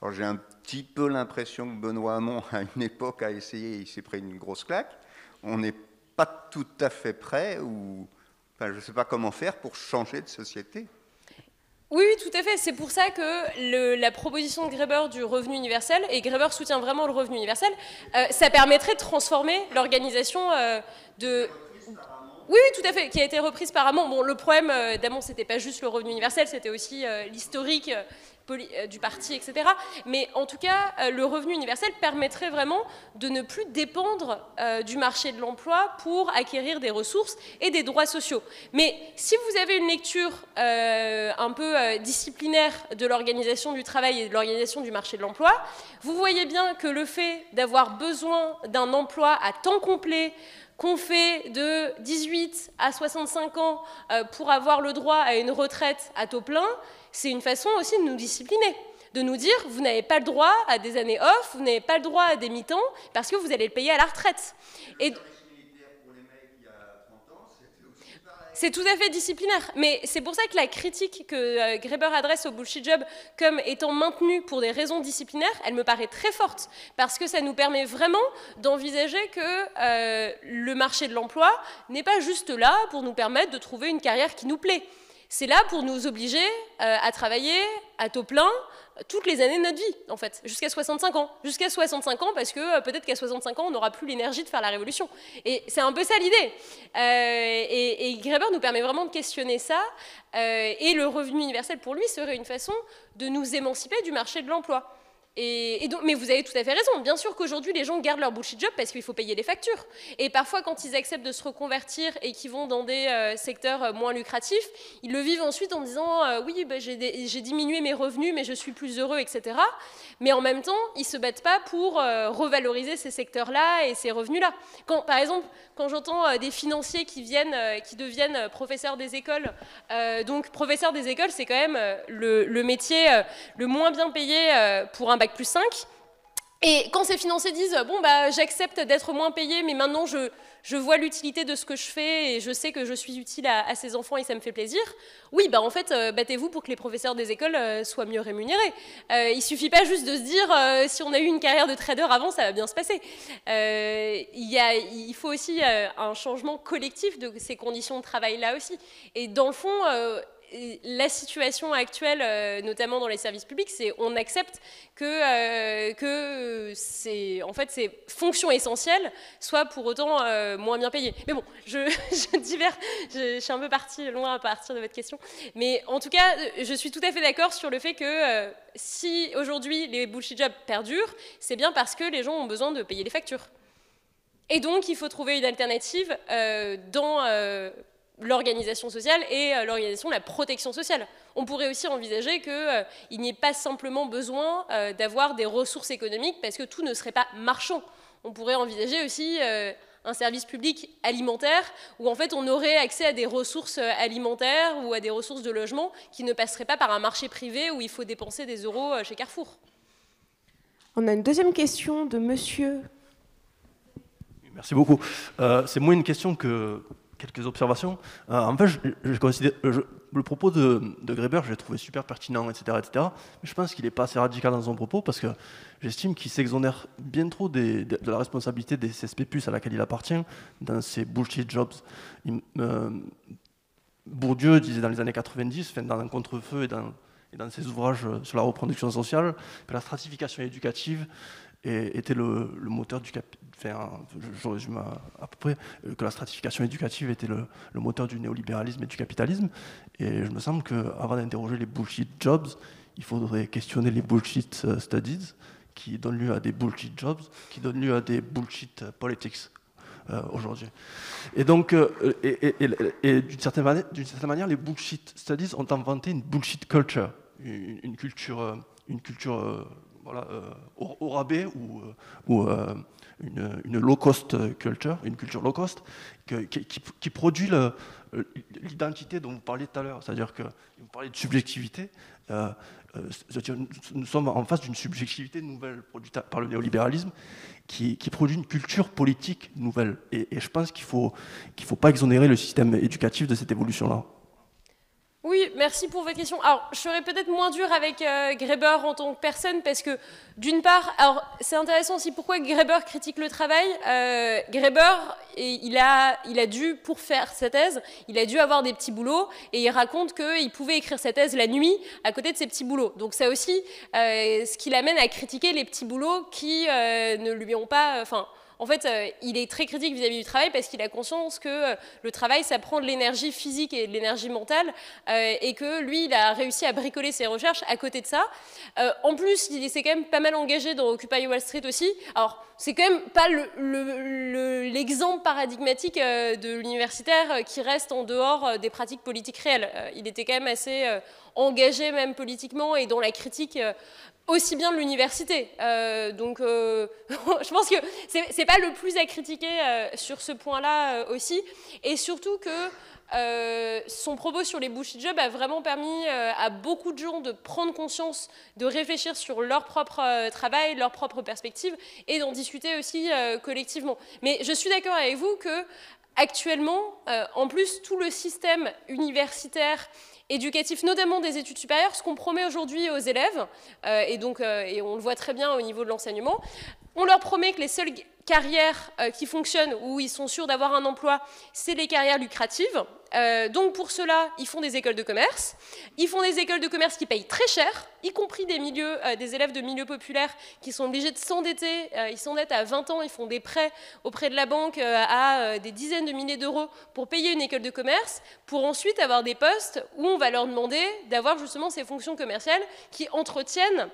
Alors, j'ai un petit peu l'impression que Benoît Hamon, à une époque, a essayé, il s'est pris une grosse claque. On n'est pas tout à fait prêt, ou enfin, je ne sais pas comment faire pour changer de société. Oui, oui, tout à fait. C'est pour ça que la proposition de Graeber du revenu universel, et Graeber soutient vraiment le revenu universel, ça permettrait de transformer l'organisation de... Oui, oui, tout à fait, qui a été reprise par Hamon. Bon, le problème d'Hamon, c'était pas juste le revenu universel, c'était aussi l'historique du parti, etc. Mais en tout cas, le revenu universel permettrait vraiment de ne plus dépendre du marché de l'emploi pour acquérir des ressources et des droits sociaux. Mais si vous avez une lecture un peu disciplinaire de l'organisation du travail et de l'organisation du marché de l'emploi, vous voyez bien que le fait d'avoir besoin d'un emploi à temps complet, qu'on fait de 18 à 65 ans pour avoir le droit à une retraite à taux plein, c'est une façon aussi de nous discipliner, de nous dire vous n'avez pas le droit à des années off, vous n'avez pas le droit à des mi-temps parce que vous allez le payer à la retraite. Et c'est tout à fait disciplinaire, mais c'est pour ça que la critique que Graeber adresse au bullshit job comme étant maintenue pour des raisons disciplinaires, elle me paraît très forte, parce que ça nous permet vraiment d'envisager que le marché de l'emploi n'est pas juste là pour nous permettre de trouver une carrière qui nous plaît. C'est là pour nous obliger à travailler à taux plein toutes les années de notre vie, en fait, jusqu'à 65 ans. Jusqu'à 65 ans, parce que peut-être qu'à 65 ans, on n'aura plus l'énergie de faire la révolution. Et c'est un peu ça l'idée. Et Graeber nous permet vraiment de questionner ça. Et le revenu universel, pour lui, serait une façon de nous émanciper du marché de l'emploi. Mais vous avez tout à fait raison. Bien sûr qu'aujourd'hui, les gens gardent leur bullshit job parce qu'il faut payer les factures. Et parfois, quand ils acceptent de se reconvertir et qu'ils vont dans des secteurs moins lucratifs, ils le vivent ensuite en disant oui, bah, j'ai diminué mes revenus, mais je suis plus heureux, etc. Mais en même temps, ils ne se battent pas pour revaloriser ces secteurs-là et ces revenus-là. Par exemple, quand j'entends des financiers qui deviennent professeurs des écoles, donc professeur des écoles, c'est quand même le métier le moins bien payé pour un bac+5. Et quand ces financiers disent « bon, bah, j'accepte d'être moins payé, mais maintenant je vois l'utilité de ce que je fais et je sais que je suis utile à ces enfants et ça me fait plaisir », oui, bah, en fait, battez-vous pour que les professeurs des écoles soient mieux rémunérés. Il ne suffit pas juste de se dire si on a eu une carrière de trader avant, ça va bien se passer. Il faut aussi un changement collectif de ces conditions de travail-là aussi. Et dans le fond, la situation actuelle, notamment dans les services publics, c'est on accepte que ces fonctions essentielles soient pour autant moins bien payées. Mais bon, je divers, je suis un peu partie loin à partir de votre question. Mais en tout cas, je suis tout à fait d'accord sur le fait que si aujourd'hui les bullshit jobs perdurent, c'est bien parce que les gens ont besoin de payer les factures. Et donc, il faut trouver une alternative dans l'organisation sociale et l'organisation de la protection sociale. On pourrait aussi envisager qu'il n'y ait pas simplement besoin d'avoir des ressources économiques parce que tout ne serait pas marchand. On pourrait envisager aussi un service public alimentaire où en fait on aurait accès à des ressources alimentaires ou à des ressources de logement qui ne passeraient pas par un marché privé où il faut dépenser des euros chez Carrefour. On a une deuxième question de monsieur. Merci beaucoup. C'est moins une question que quelques observations. En fait, je considère, le propos de Graeber, je l'ai trouvé super pertinent, etc., etc. Mais je pense qu'il n'est pas assez radical dans son propos parce que j'estime qu'il s'exonère bien trop de la responsabilité des CSP+, à laquelle il appartient, dans ces bullshit jobs. Bourdieu disait dans les années 90, dans un contre-feu et dans ses ouvrages sur la reproduction sociale, que la stratification éducative était le moteur du je résume à peu près, que la stratification éducative était le moteur du néolibéralisme et du capitalisme. Et je me semble qu'avant d'interroger les bullshit jobs, il faudrait questionner les bullshit studies, qui donnent lieu à des bullshit jobs, qui donnent lieu à des bullshit politics aujourd'hui. Et donc, d'une certaine manière, les bullshit studies ont inventé une bullshit culture, une culture voilà, au rabais ou une low-cost culture, une culture low-cost qui produit l'identité dont vous parliez tout à l'heure. C'est-à-dire que vous parlez de subjectivité. Nous sommes en face d'une subjectivité nouvelle produite par le néolibéralisme qui produit une culture politique nouvelle. Et je pense qu'il faut pas exonérer le système éducatif de cette évolution-là. Oui, merci pour votre question. Alors, je serais peut-être moins dure avec Graeber en tant que personne parce que, d'une part, alors c'est intéressant aussi pourquoi Graeber critique le travail. Graeber, il a dû, pour faire sa thèse, il a dû avoir des petits boulots et il raconte qu'il pouvait écrire sa thèse la nuit à côté de ses petits boulots. Donc ça aussi, ce qui l'amène à critiquer les petits boulots qui ne lui ont pas... En fait, il est très critique vis-à-vis du travail parce qu'il a conscience que le travail, ça prend de l'énergie physique et de l'énergie mentale et que lui, il a réussi à bricoler ses recherches à côté de ça. En plus, il s'est quand même pas mal engagé dans Occupy Wall Street aussi. Alors, c'est quand même pas l'exemple paradigmatique de l'universitaire qui reste en dehors des pratiques politiques réelles. Il était quand même assez engagé même politiquement et dans la critique aussi bien de l'université. Donc, je pense que c'est pas le plus à critiquer sur ce point-là aussi. Et surtout que son propos sur les bullshit jobs a vraiment permis à beaucoup de gens de prendre conscience, de réfléchir sur leur propre travail, leur propre perspective et d'en discuter aussi collectivement. Mais je suis d'accord avec vous que actuellement, en plus, tout le système universitaire éducatif, notamment des études supérieures, ce qu'on promet aujourd'hui aux élèves, et on le voit très bien au niveau de l'enseignement, on leur promet que les seules carrières qui fonctionnent, où ils sont sûrs d'avoir un emploi, c'est les carrières lucratives. Donc pour cela, ils font des écoles de commerce. Ils font des écoles de commerce qui payent très cher, y compris des élèves de milieux populaires qui sont obligés de s'endetter. Ils s'endettent à 20 ans, ils font des prêts auprès de la banque à des dizaines de milliers d'euros pour payer une école de commerce, pour ensuite avoir des postes où on va leur demander d'avoir justement ces fonctions commerciales qui entretiennent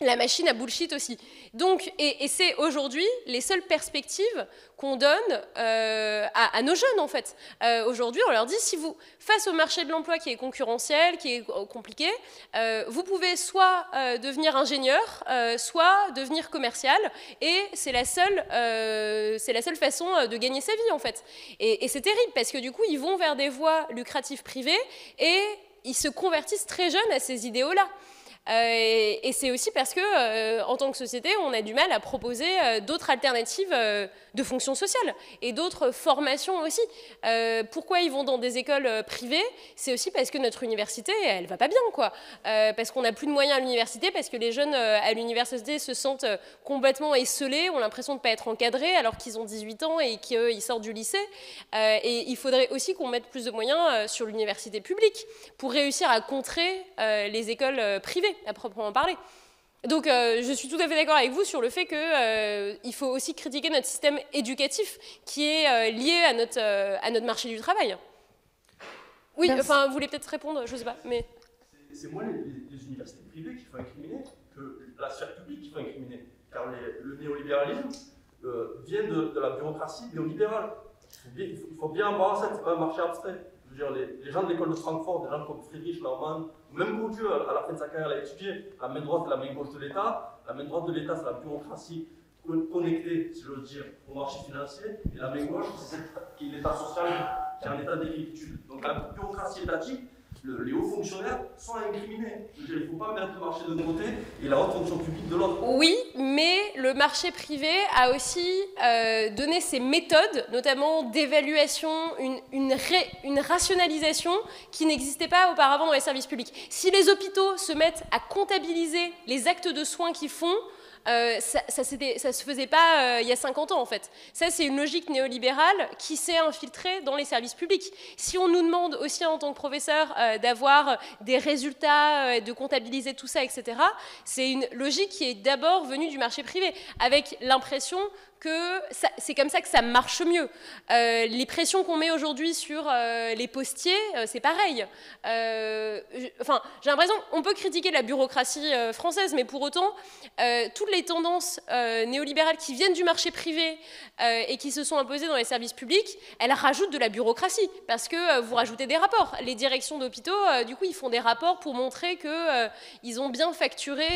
la machine à bullshit aussi. Donc, et c'est aujourd'hui les seules perspectives qu'on donne à nos jeunes, en fait. Aujourd'hui, on leur dit, si vous, face au marché de l'emploi qui est concurrentiel, qui est compliqué, vous pouvez soit devenir ingénieur, soit devenir commercial, et c'est la seule façon de gagner sa vie, en fait. Et c'est terrible, parce que du coup, ils vont vers des voies lucratives privées, et ils se convertissent très jeunes à ces idéaux-là. Et c'est aussi parce que, en tant que société, on a du mal à proposer d'autres alternatives de fonction sociale et d'autres formations aussi. Pourquoi ils vont dans des écoles privées? C'est aussi parce que notre université, elle va pas bien, quoi. Parce qu'on n'a plus de moyens à l'université, parce que les jeunes à l'université se sentent complètement esseulés, ont l'impression de ne pas être encadrés alors qu'ils ont 18 ans et qu'ils sortent du lycée. Et il faudrait aussi qu'on mette plus de moyens sur l'université publique pour réussir à contrer les écoles privées, à proprement parler. Donc je suis tout à fait d'accord avec vous sur le fait qu'il faut aussi critiquer notre système éducatif qui est lié à notre marché du travail. Oui, enfin, vous voulez peut-être répondre, je ne sais pas, mais... C'est moins les universités privées qu'il faut incriminer que la sphère publique qu'il faut incriminer. Car le néolibéralisme vient de la bureaucratie néolibérale. Il faut bien voir ça, c'est pas un marché abstrait. Je veux dire, les gens de l'école de Francfort, des gens comme Friedrich Naumann, même Bourdieu, à la fin de sa carrière, a étudié la main droite et la main gauche de l'État. La main droite de l'État, c'est la bureaucratie connectée, si j'ose dire, au marché financier. Et la main gauche, c'est celle qui est l'État social, qui est un état décrépitude. Donc la bureaucratie étatique, les hauts fonctionnaires sont incriminés. Il ne faut pas mettre le marché d'un côté et la haute fonction publique de l'autre. Oui, mais le marché privé a aussi donné ses méthodes, notamment d'évaluation, une rationalisation qui n'existait pas auparavant dans les services publics. Si les hôpitaux se mettent à comptabiliser les actes de soins qu'ils font, ça se faisait pas il y a 50 ans en fait. Ça c'est une logique néolibérale qui s'est infiltrée dans les services publics. Si on nous demande aussi en tant que professeur d'avoir des résultats, de comptabiliser tout ça, etc., c'est une logique qui est d'abord venue du marché privé, avec l'impression que c'est comme ça que ça marche mieux. Les pressions qu'on met aujourd'hui sur les postiers, c'est pareil. Enfin, j'ai l'impression qu'on peut critiquer la bureaucratie française, mais pour autant, toutes les tendances néolibérales qui viennent du marché privé et qui se sont imposées dans les services publics, elles rajoutent de la bureaucratie, parce que vous rajoutez des rapports. Les directions d'hôpitaux, du coup, ils font des rapports pour montrer qu'ils ont bien facturé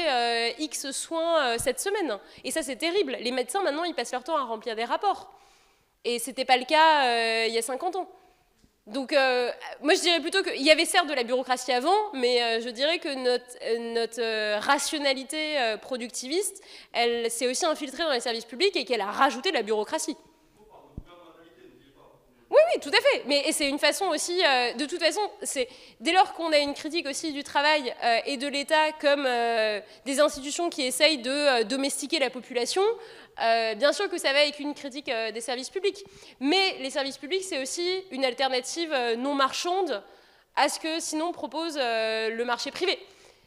X soins cette semaine. Et ça, c'est terrible. Les médecins, maintenant, ils passent leur temps à remplir des rapports. Et ce n'était pas le cas il y a 50 ans. Donc, moi, je dirais plutôt qu'il y avait certes de la bureaucratie avant, mais je dirais que notre rationalité productiviste, elle s'est aussi infiltrée dans les services publics et qu'elle a rajouté de la bureaucratie. Oui, oui, tout à fait. Mais c'est une façon aussi, de toute façon, dès lors qu'on a une critique aussi du travail et de l'État comme des institutions qui essayent de domestiquer la population, bien sûr que ça va avec une critique des services publics. Mais les services publics, c'est aussi une alternative non marchande à ce que sinon propose le marché privé.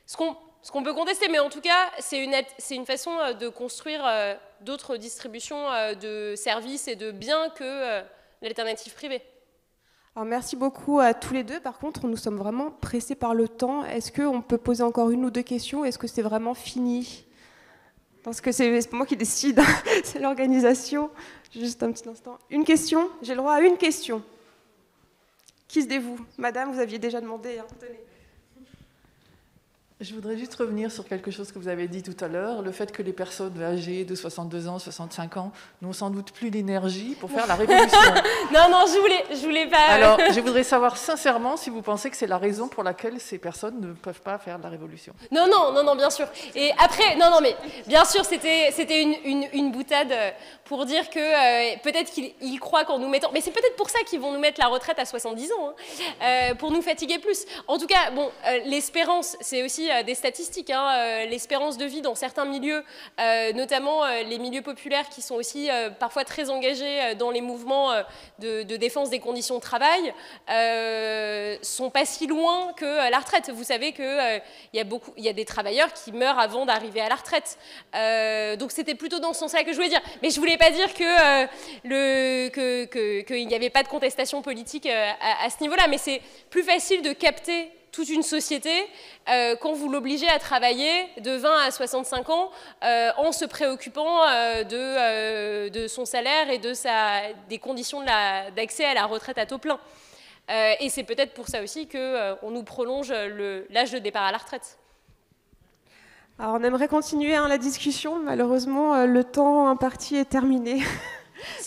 Ce qu'on peut contester, mais en tout cas, c'est une façon de construire d'autres distributions de services et de biens que l'alternative privée. Alors, merci beaucoup à tous les deux. Par contre, nous sommes vraiment pressés par le temps. Est-ce qu'on peut poser encore une ou deux questions? Est-ce que c'est vraiment fini? Parce que c'est pas moi qui décide, c'est l'organisation. Juste un petit instant. Une question? J'ai le droit à une question. Qui se dévoue? Madame, vous aviez déjà demandé. Hein. Tenez. Je voudrais juste revenir sur quelque chose que vous avez dit tout à l'heure, le fait que les personnes âgées de 62 ans, 65 ans n'ont sans doute plus l'énergie pour faire la révolution. Non, je voulais pas... Alors, je voudrais savoir sincèrement si vous pensez que c'est la raison pour laquelle ces personnes ne peuvent pas faire de la révolution. Non, bien sûr. Et après, mais bien sûr, c'était une boutade pour dire que peut-être qu'ils croient qu'en nous mettant... Mais c'est peut-être pour ça qu'ils vont nous mettre la retraite à 70 ans, pour nous fatiguer plus. En tout cas, bon, l'espérance, c'est aussi des statistiques. L'espérance de vie dans certains milieux, notamment les milieux populaires qui sont aussi parfois très engagés dans les mouvements de défense des conditions de travail, sont pas si loin que la retraite. Vous savez qu'il y a des travailleurs qui meurent avant d'arriver à la retraite. Donc c'était plutôt dans ce sens-là que je voulais dire. Mais je voulais pas dire qu'il n'y avait pas de contestation politique à ce niveau-là. Mais c'est plus facile de capter toute une société quand vous l'obligez à travailler de 20 à 65 ans en se préoccupant de son salaire et des conditions d'accès à la retraite à taux plein. Et c'est peut-être pour ça aussi qu'on nous prolonge l'âge de départ à la retraite. Alors on aimerait continuer la discussion, malheureusement le temps imparti est terminé.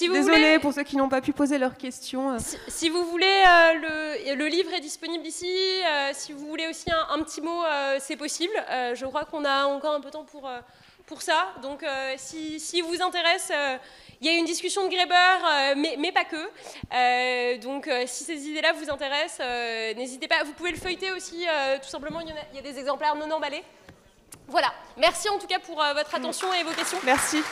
Désolée pour ceux qui n'ont pas pu poser leurs questions. Si vous voulez, le livre est disponible ici. Si vous voulez aussi un petit mot, c'est possible. Je crois qu'on a encore un peu de temps pour ça. Donc, si vous intéresse, il y a une discussion de Graeber, mais pas que. Donc, si ces idées-là vous intéressent, n'hésitez pas. Vous pouvez le feuilleter aussi, tout simplement. Il y a des exemplaires non emballés. Voilà. Merci en tout cas pour votre attention et vos questions. Merci.